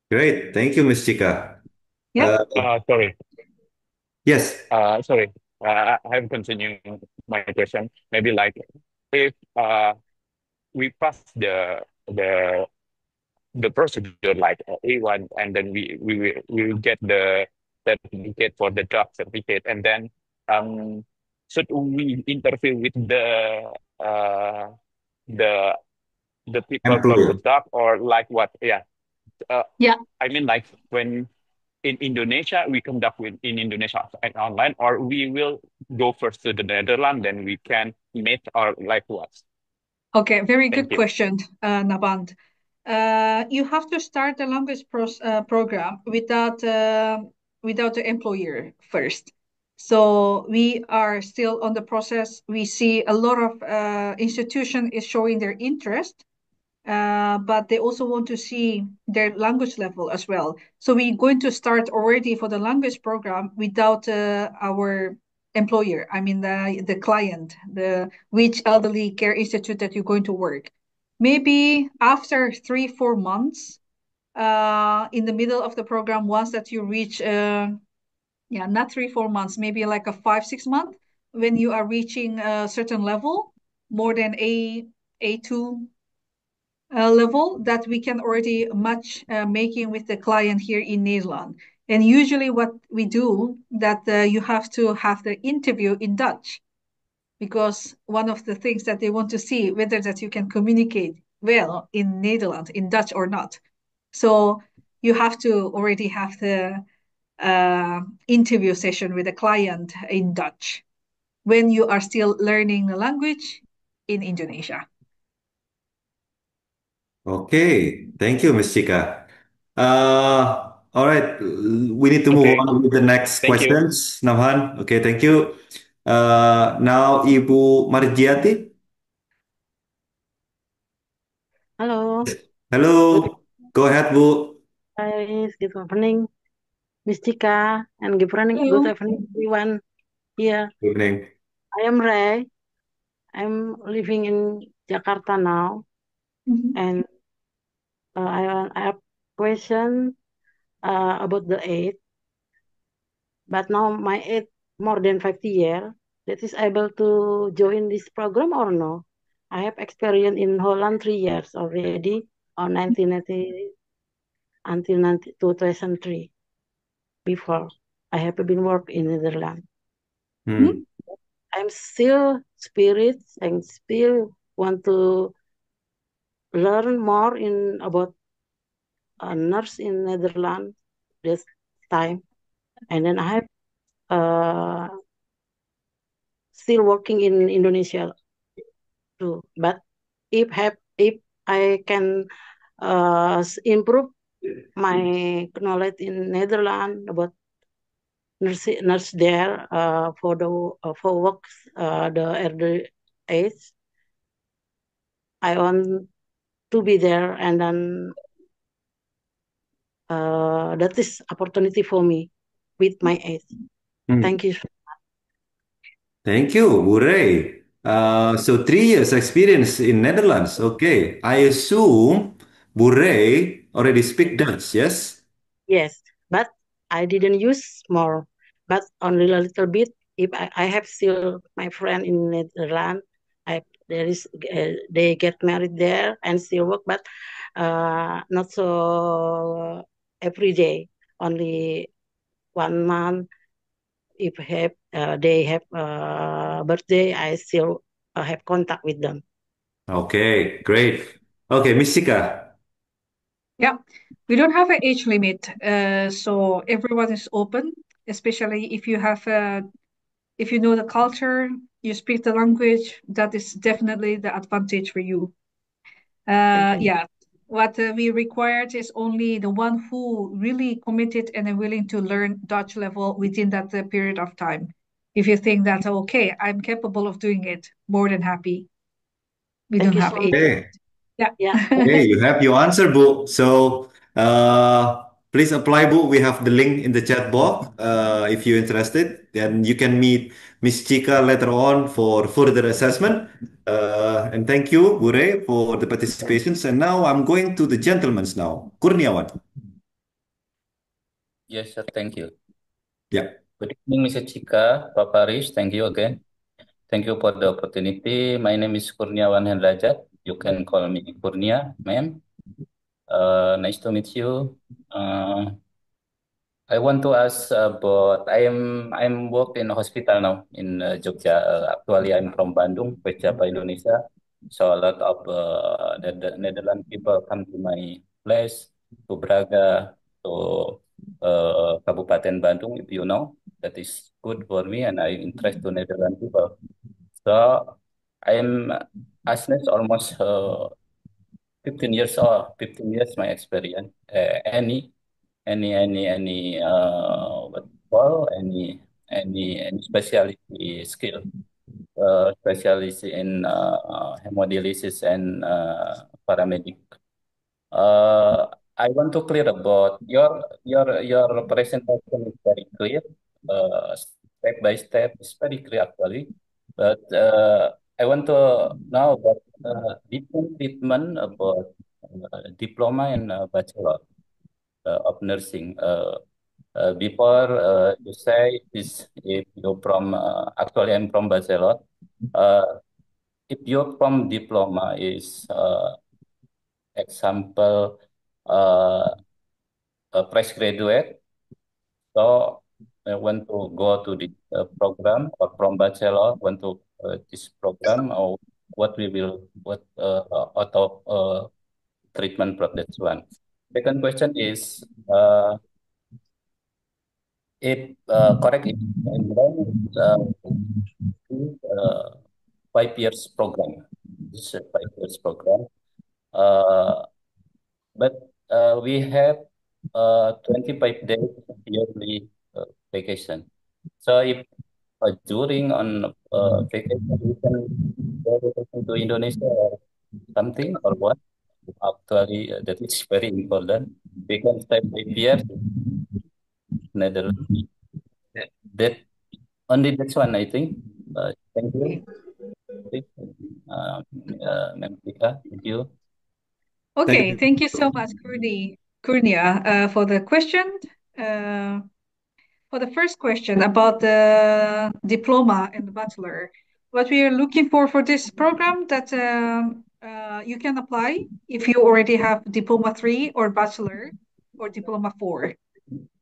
Great. Thank you, Ms. Chika. Yeah. Sorry. Yes. Sorry. I have continued my question. Maybe like if we pass the procedure like A1, and then we will get the certificate for the job certificate, and then should we interview with the people from the Employer. job, or like what? Yeah. Yeah. I mean, like when in Indonesia, we conduct in Indonesia and online, or we will go first to the Netherlands, then we can meet, or like what? Okay, very Thank good you. question, Naband. You have to start the language program without the employer first. So we are still on the process. We see a lot of institution is showing their interest but they also want to see their language level as well. So we're going to start already for the language program without our employer. I mean the client, the which elderly care institute that you're going to work. Maybe after 3-4 months, in the middle of the program, once that you reach, not 3-4 months, maybe like a 5-6 month, when you are reaching a certain level, more than A2 level, that we can already match making with the client here in Netherlands. And usually what we do that you have to have the interview in Dutch, because one of the things that they want to see whether that you can communicate well in Netherlands in Dutch or not. So you have to already have the interview session with the client in Dutch when you are still learning the language in Indonesia. Okay, thank you, Miss Chika. All right, we need to move Okay, on with the next thank you. questions, Navhan. Okay, thank you. Now Ibu Marjiati. Halo, Hello, go ahead, Bu. guys. Good evening, Miss Chika, and good evening, Hello. everyone here. Good evening. I am Ray. I'm living in Jakarta now, Mhm. and I have question about the age. But now my age more than 50 years. That is able to join this program or no? I have experience in Holland 3 years already on 1990 until 2003. Before I have been work in Netherlands. Hmm. I'm still spirits and still want to learn more in about a nurse in Netherlands this time, and then I have still working in Indonesia too. But if I can improve my knowledge in Netherlands about nurse there for the for works the elder age, I want to be there, and then that is opportunity for me with my age. Hmm. Thank you. Thank you, Bu Ray. So 3 years experience in Netherlands. Okay, I assume Bu Ray already speak Dutch, yes? Yes, but I didn't use more, but only a little bit. If I have still my friend in Netherlands, there is they get married there and still work, but not so every day. Only 1 month. If they have birthday, I still have contact with them. Okay, great. Okay, Miss Chika. Yeah, we don't have an age limit, so everyone is open, especially if you have if you know the culture, you speak the language, that is definitely the advantage for you. Yeah, what we required is only the one who really committed and are willing to learn Dutch level within that period of time. If you think that, okay, I'm capable of doing it, more than happy. We Thank don't you have so age. much. Okay. Yeah. Yeah. Okay, you have your answer, Bu. So, please apply, Bu. We have the link in the chat box. If you're interested, then you can meet Miss Chika later on for further assessment. And thank you, Bure, for the participations. And now I'm going to the gentlemen's now. Kurniawan. Yes, sir. Thank you. Yeah. Good evening, Mr. Chika, Pak Paris. Thank you again. Thank you for the opportunity. My name is Kurniawan Hendrajat. You can call me Kurnia, ma'am. Nice to meet you. I want to ask about I'm work in a hospital now in Jogja. Actually, I'm from Bandung, West Java, Indonesia. So a lot of the Netherlands people come to my place, to Braga, to Kabupaten Bandung, if you know. That is good for me, and I interest to Netherlands people. So I'm Asnes almost 15 years old. 15 years my experience. Any what you call any specialty skill, specialty in hemodialysis and paramedic. I want to clear about your presentation is very clear. Step by step is very clear actually. But I want to know about different treatment about diploma and bachelor of nursing. Before you say this, if you from actually I'm from bachelor. If you're from diploma is example a fresh graduate, so I want to go to the program or from bachelor want to this program or what out of treatment for that one. Second question is if correct if I'm wrong, uh, 5 years program. This is a 5 years program. But we have 25 days yearly vacation. So if during on vacation we can go vacation to Indonesia or something or what? Actually, that is very important. We can stay 5 years Netherlands. That only that's one I think. Thank you. Ma'am Tika, thank you. Okay, thank you so much, Kurnia, for the question. For the first question about the diploma and the bachelor, what we are looking for this program that you can apply if you already have diploma 3 or bachelor or diploma 4.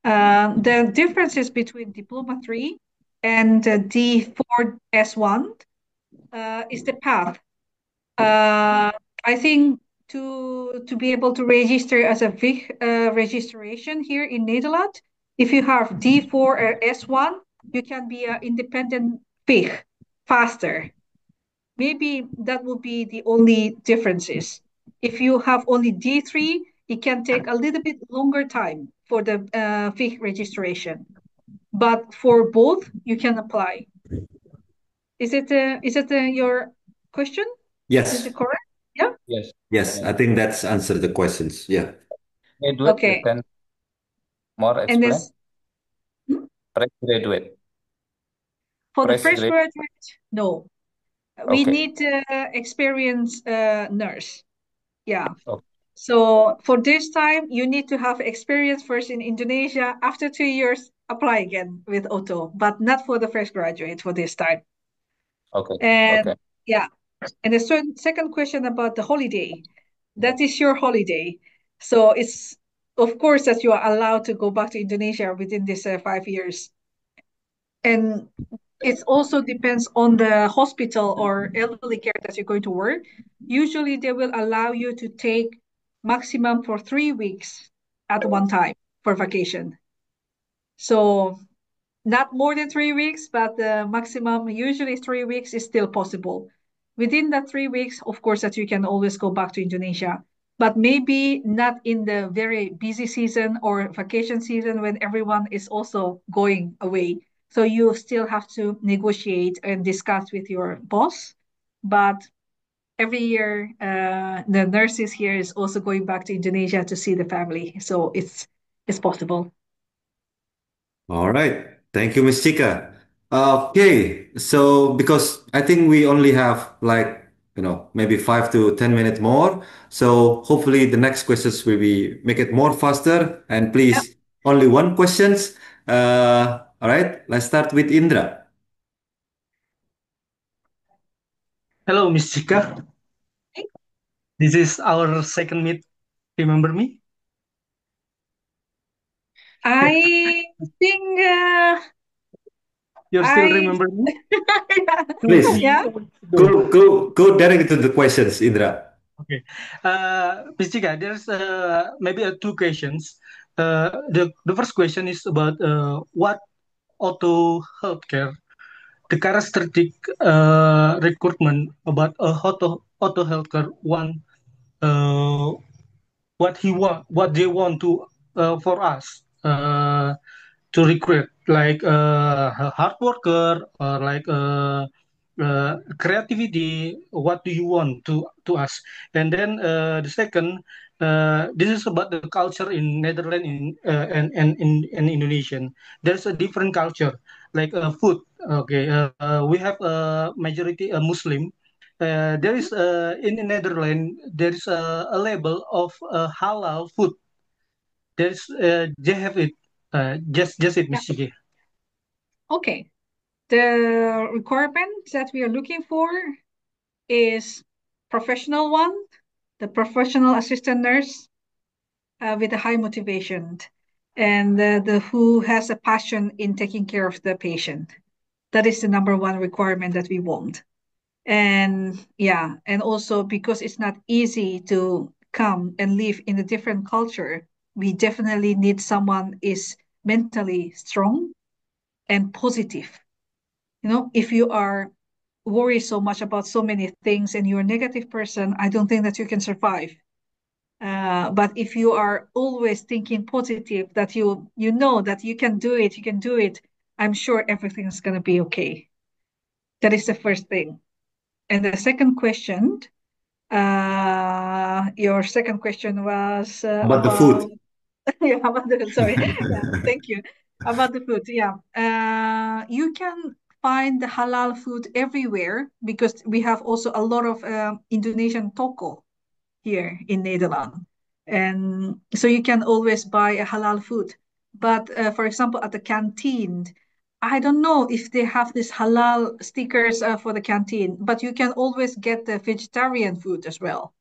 The differences between diploma 3 and D4 S1 is the path. I think to be able to register as a VIG registration here in Netherlands, if you have D4 or S1, you can be an independent VIG faster. Maybe that will be the only differences. If you have only D3, it can take a little bit longer time for the VIG registration. But for both, you can apply. Is it your question? Yes. Is it correct? Yeah. Yes, I think that's answered the questions. Yeah. Graduate, you can more And explain. this Fresh graduate. for the Fresh fresh grad- graduate, no. We Okay. need experienced nurse. Yeah. Okay. So for this time, you need to have experience first in Indonesia. After 2 years, apply again with Otto, but not for the fresh graduate for this time. Okay. And Okay. yeah. And the second question about the holiday, that is your holiday. So it's of course that you are allowed to go back to Indonesia within this 5 years. And it also depends on the hospital or elderly care that you're going to work. Usually they will allow you to take maximum for 3 weeks at one time for vacation. So not more than 3 weeks, but the maximum usually 3 weeks is still possible. Within that 3 weeks, of course, that you can always go back to Indonesia, but maybe not in the very busy season or vacation season when everyone is also going away. So you still have to negotiate and discuss with your boss. But every year, the nurses here is also going back to Indonesia to see the family. So it's possible. All right. Thank you, Miss Chika. Okay, so because I think we only have like, maybe 5 to 10 minutes more. So hopefully the next questions will be make it more faster and please only one questions. All right, let's start with Indra. Hello, Miss Chika. This is our second meet. Remember me? I think You still remember me? Please, Yeah. go direct to the questions, Indra. Okay. Miss Chika, there's maybe two questions. The first question is about what auto healthcare, the characteristic recruitment about auto healthcare one, what they want to for us to recruit, like a hard worker or like creativity. What do you want to us? And then the second, this is about the culture in Netherlands and in Indonesian. There's a different culture, like food. Okay, we have a majority Muslim. There is in the Netherlands there is a label of halal food. There's they have it. Just it, Miss Chige. Okay. The requirement that we are looking for is professional one, the professional assistant nurse with a high motivation, and the who has a passion in taking care of the patient. That is the number one requirement that we want. And yeah, and also because it's not easy to come and live in a different culture, we definitely need someone is mentally strong and positive. You know, if you are worried so much about so many things and you're a negative person, I don't think that you can survive. But if you are always thinking positive, that you know that you can do it, I'm sure everything is going to be okay. That is the first thing. And the second question, your second question was About the food. yeah, about the sorry. Yeah, thank you. About the food, yeah. You can find the halal food everywhere because we have also a lot of Indonesian toko here in Netherlands. And so you can always buy a halal food. But for example, at the canteen, I don't know if they have this halal stickers for the canteen, but you can always get the vegetarian food as well.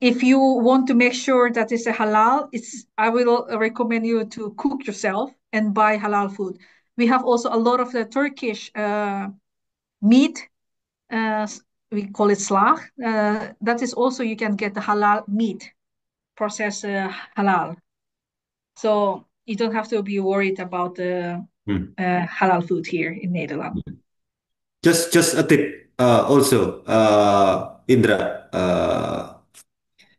If you want to make sure that it's a halal, I will recommend you to cook yourself and buy halal food. We have also a lot of the Turkish meat. We call it slag. That is also you can get the halal meat, processed halal. So you don't have to be worried about the halal food here in Netherlands. Just a tip. Also, Indra,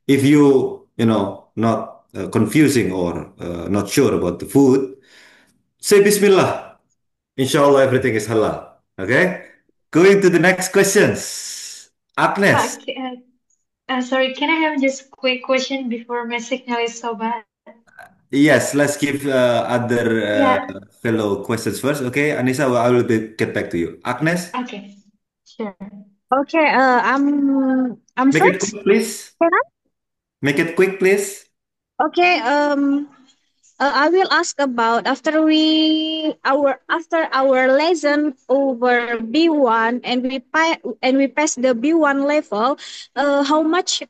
if you know not confusing or not sure about the food, say Bismillah. Inshallah, everything is halal. Okay. Going to the next questions. Agnes. Okay, sorry, can I have just quick question before my signal is so bad? Yes, let's give other Yeah. fellow questions first. Okay, Anissa, I will get back to you. Agnes, Okay, sure. Okay, I'm make it first. quick, please. Can I? Make it quick, please. Okay, I will ask about after our lesson over B1 and we pass the B1 level, how much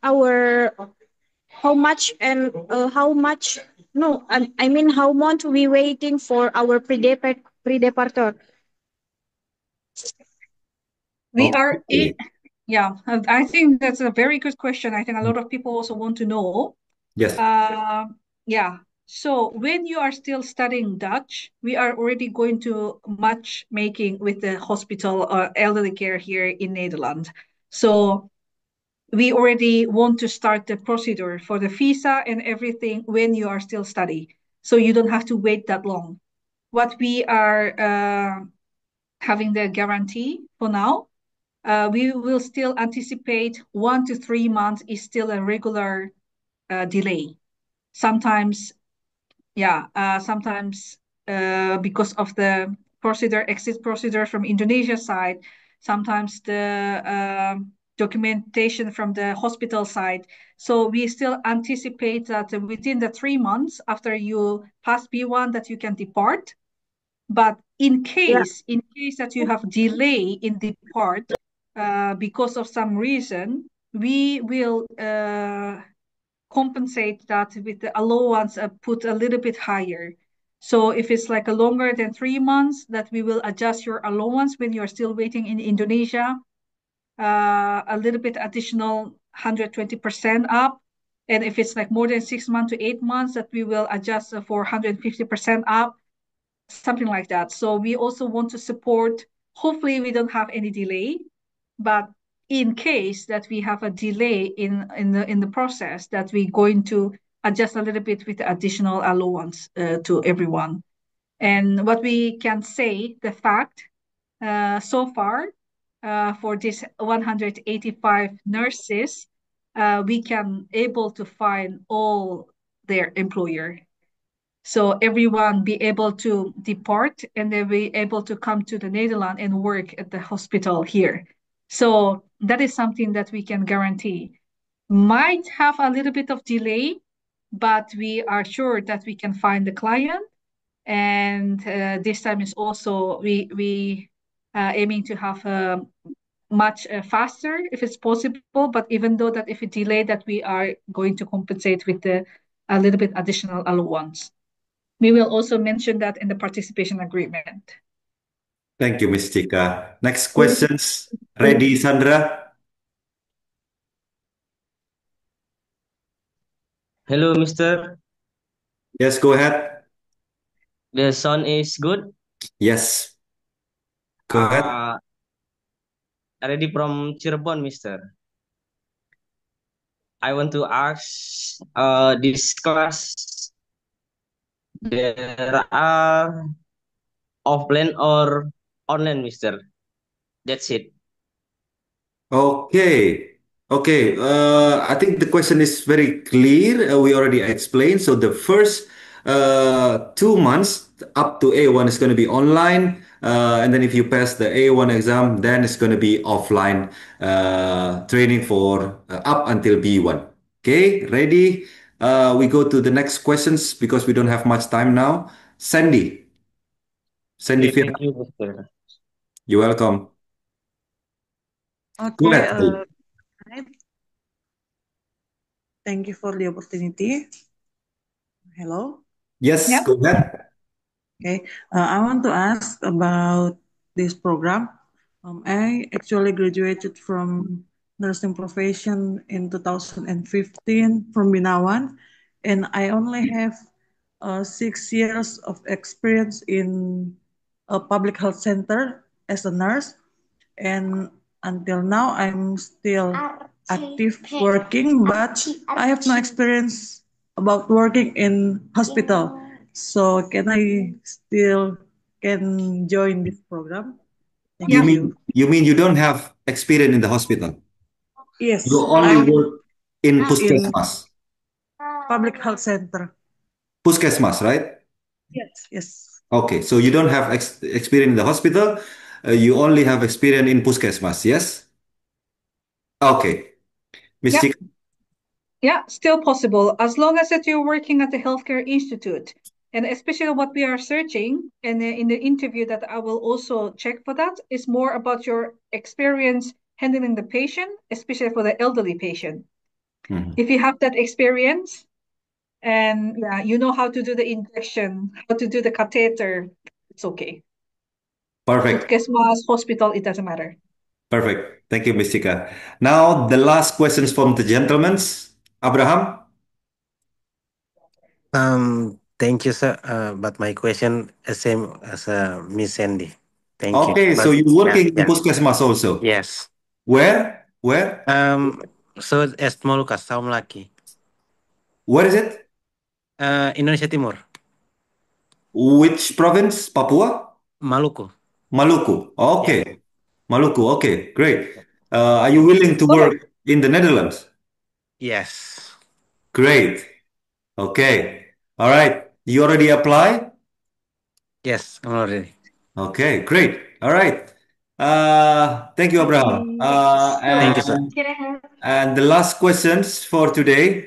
and how much no I mean how much we waiting for our pre-departure. We are Okay. yeah, I think that's a very good question. I think a lot of people also want to know. Yes. Yeah. So when you are still studying Dutch, we are already going to matchmaking with the hospital or elderly care here in Netherlands. So we already want to start the procedure for the visa and everything when you are still studying. So you don't have to wait that long. What we are having the guarantee for now, we will still anticipate 1 to 3 months is still a regular delay. Sometimes, yeah, sometimes because of the exit procedure from Indonesia side, sometimes the documentation from the hospital side. So we still anticipate that within the 3 months after you pass B1 that you can depart. But in case that you have delay in depart because of some reason, we will compensate that with the allowance put a little bit higher. So if it's like a longer than 3 months, that we will adjust your allowance when you're still waiting in Indonesia, a little bit additional 120% up. And if it's like more than 6 months to 8 months, that we will adjust for 150% up, something like that. So we also want to support, hopefully we don't have any delay, but in case that we have a delay in the process, that we're going to adjust a little bit with the additional allowance to everyone. And what we can say, the fact so far, for this 185 nurses, we can able to find all their employer. So everyone be able to depart and they be able to come to the Netherlands and work at the hospital here. So that is something that we can guarantee. Might have a little bit of delay, but we are sure that we can find the client. And this time is also we aiming to have much faster if it's possible. But even though that if it delay, that we are going to compensate with a little bit additional allowance. We will also mention that in the participation agreement. Thank you, Ms. Chika. Next questions. Ready, Sandra? Hello, Mister. Yes, go ahead. The sound is good. Yes, go ahead. Ready from Cirebon, Mister. I want to ask, this class, there are offline or online, Mister? That's it. Okay. Okay. I think the question is very clear. We already explained. So the first 2 months up to A1 is going to be online. And then if you pass the A1 exam, then it's going to be offline training for up until B1. Okay, ready? We go to the next questions because we don't have much time now. Sandy. Sandy Okay, Firma. thank you, Mister. You're welcome. Go Okay, ahead, Sandy. right. Thank you for the opportunity. Hello. Yes, Yeah. go ahead. Okay, I want to ask about this program. I actually graduated from nursing profession in 2015 from Binawan, and I only have 6 years of experience in a public health center as a nurse, and until now I'm still active working, but I have no experience about working in hospital. So can I still can join this program? Thank You Yeah. mean you don't have experience in the hospital? Yes, You only I'm work in in Puskesmas. public health center. Puskesmas, right? Yes, yes. Okay, so you don't have experience in the hospital. You only have experience in Puskesmas, yes? Okay. Miss Yeah. Chika? Yeah, still possible as long as that you're working at the healthcare institute. And especially what we are searching, and in the interview that I will also check for that, is more about your experience handling the patient, especially for the elderly patient. Mhm. If you have that experience, and yeah, you know how to do the injection, how to do the catheter, it's okay. Perfect. Puskesmas, hospital, it doesn't matter. Perfect. Thank you, Miss Chika. Now, the last questions from the gentlemen. Abraham? Thank you, sir. But my question is same as Miss Sandy. Thank you. Okay, so But you're yeah, working in yeah, Puskesmas also. yes. Where? Where? So es Molucas, Saum Laki. Where is it? Indonesia Timur, Which province? Papua? Maluku. Maluku. Yeah. Okay. Maluku. Okay, great. Are you willing to Go ahead. work in the Netherlands? Yes. Great. Okay. All right. You already apply? Yes, I'm already. Okay, great. All right. Thank you, Abraham. Thank you, sir. Can I have? And the last questions for today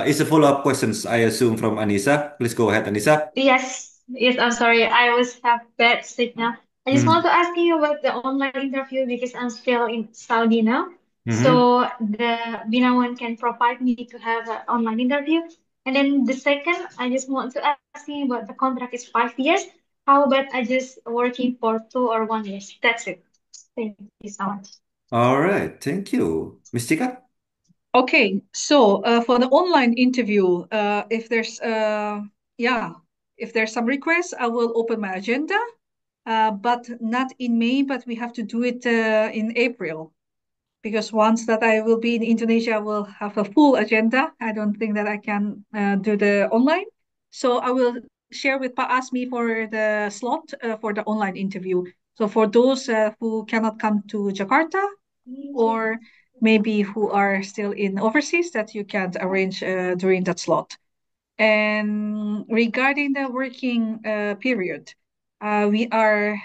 is a follow-up questions, I assume, from Anissa. Please go ahead, Anissa. Yes, I'm sorry. I always have bad signal. I just want to ask you about the online interview because I'm still in Saudi now. Mm-hmm. So the Binawan can provide me to have an online interview. And then the second, I just want to ask you about the contract is 5 years. How about I just working for 2 or 1 year? That's it. Thank you so much. All right. Thank you. Miss Chika? Okay, so for the online interview, if there's if there's some requests, I will open my agenda, but not in May, but we have to do it in April, because once that I will be in Indonesia, I will have a full agenda. I don't think that I can do the online, so I will share with Pa Asmi for the slot for the online interview. So for those who cannot come to Jakarta, or maybe who are still in overseas, that you can arrange during that slot. And regarding the working period, we are,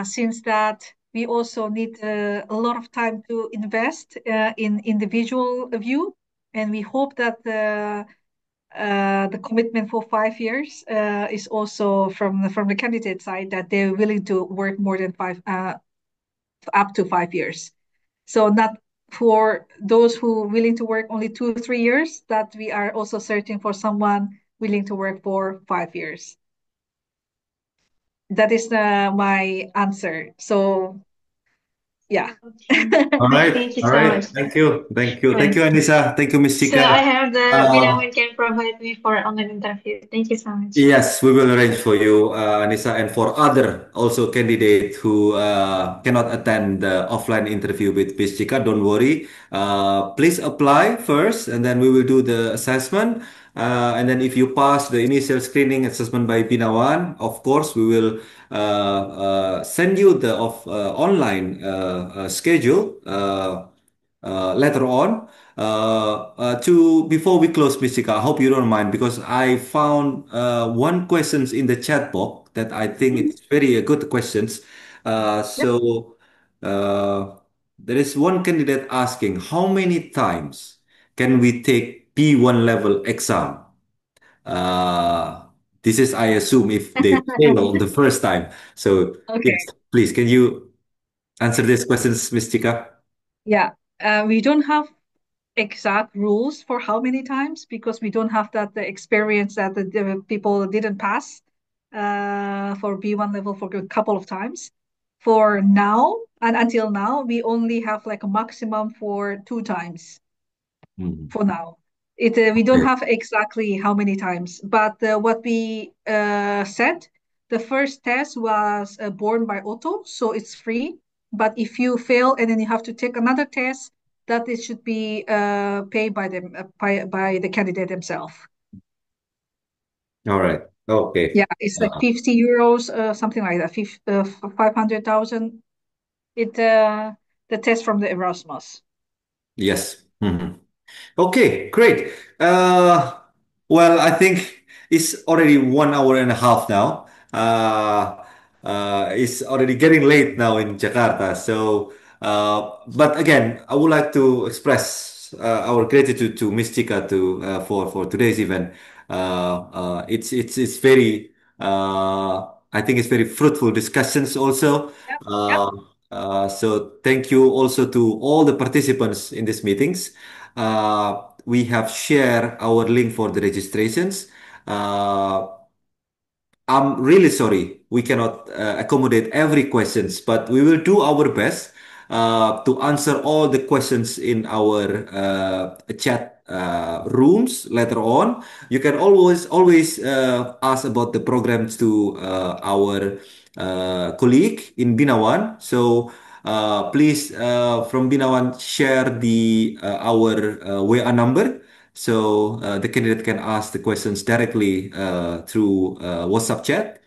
since that we also need a lot of time to invest in individual view, and we hope that the commitment for 5 years is also from the candidate side, that they're willing to work more than up to 5 years. So not for those who willing to work only 2-3 years, that we are also searching for someone willing to work for 5 years. That is my answer. So yeah. All right. Thank you All so right. much. Thank you. Thank you. Thank Yes. you, Anissa. Thank you, Miss So Chika. I have the Uh, Binawan can provide me for online interview. Thank you so much. Yes, we will arrange for you, Anissa, and for other also candidate who cannot attend the offline interview with Miss Chika. Don't worry. Please apply first, and then we will do the assessment. And then if you pass the initial screening assessment by Binawan, of course, we will send you the online schedule later on. To before we close, Miss Chika, I hope you don't mind because I found one questions in the chat box that I think it's very good questions. So there is one candidate asking how many times can we take P1 level exam? Uh, this is, I assume, if they fail on the first time. So Okay. yes, please, can you answer these questions, Miss Chika? Yeah. We don't have exact rules for how many times because we don't have that the experience that the people didn't pass for B1 level for a couple of times. For now and until now, we only have like a maximum for 2 times for now. We don't have exactly how many times, but what we said, the first test was borne by Otto, so it's free. But if you fail and then you have to take another test, that it should be paid by them by the candidate himself. All right. Okay. Yeah, it's like 50 euros, something like that. 500,000. The test from the Erasmus. Yes. Mhm. Okay, great. Well, I think it's already 1 hour and a half now. It's already getting late now in Jakarta. So, but again, I would like to express our gratitude to Miss Chika for today's event. It's very I think it's very fruitful discussions also. So thank you also to all the participants in these meetings. We have shared our link for the registrations. I'm really sorry we cannot accommodate every questions, but we will do our best to answer all the questions in our chat rooms later on. You can always ask about the programs to our colleague in Binawan. So please from Binawan share the our WA number. So the candidate can ask the questions directly through WhatsApp chat.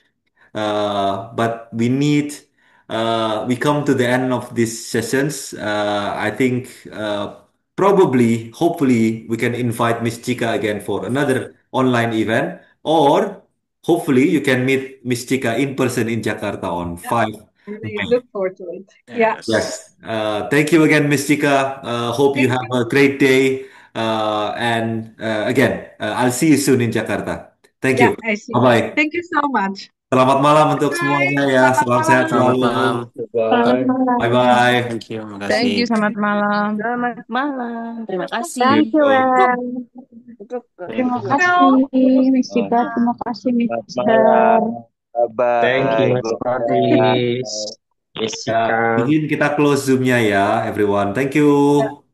But we come to the end of these sessions. I think probably, hopefully, we can invite Miss Chika again for another online event, or hopefully you can meet Miss Chika in person in Jakarta on 5 Really May. look forward to it. Yeah. Yes. Thank you again, Miss Chika. Hope you Thank have a great day. And again, I'll see you soon in Jakarta. Thank Yeah, you. I see. Bye-bye. Thank you so much. Selamat malam untuk semuanya ya. Salam sehat Selamat selalu. malam. Selamat malam. Bye-bye. Thank you. Thank you. Makasih. Selamat malam. Selamat malam. Terima kasih. Thank you, Well. Terima you. kasih, Miss Chika. Terima kasih, Selamat Mister. malam. Thank you, Bye-bye. Mas Goodbye. Faris. Ya, izin kita close Zoom-nya ya, everyone. Thank you.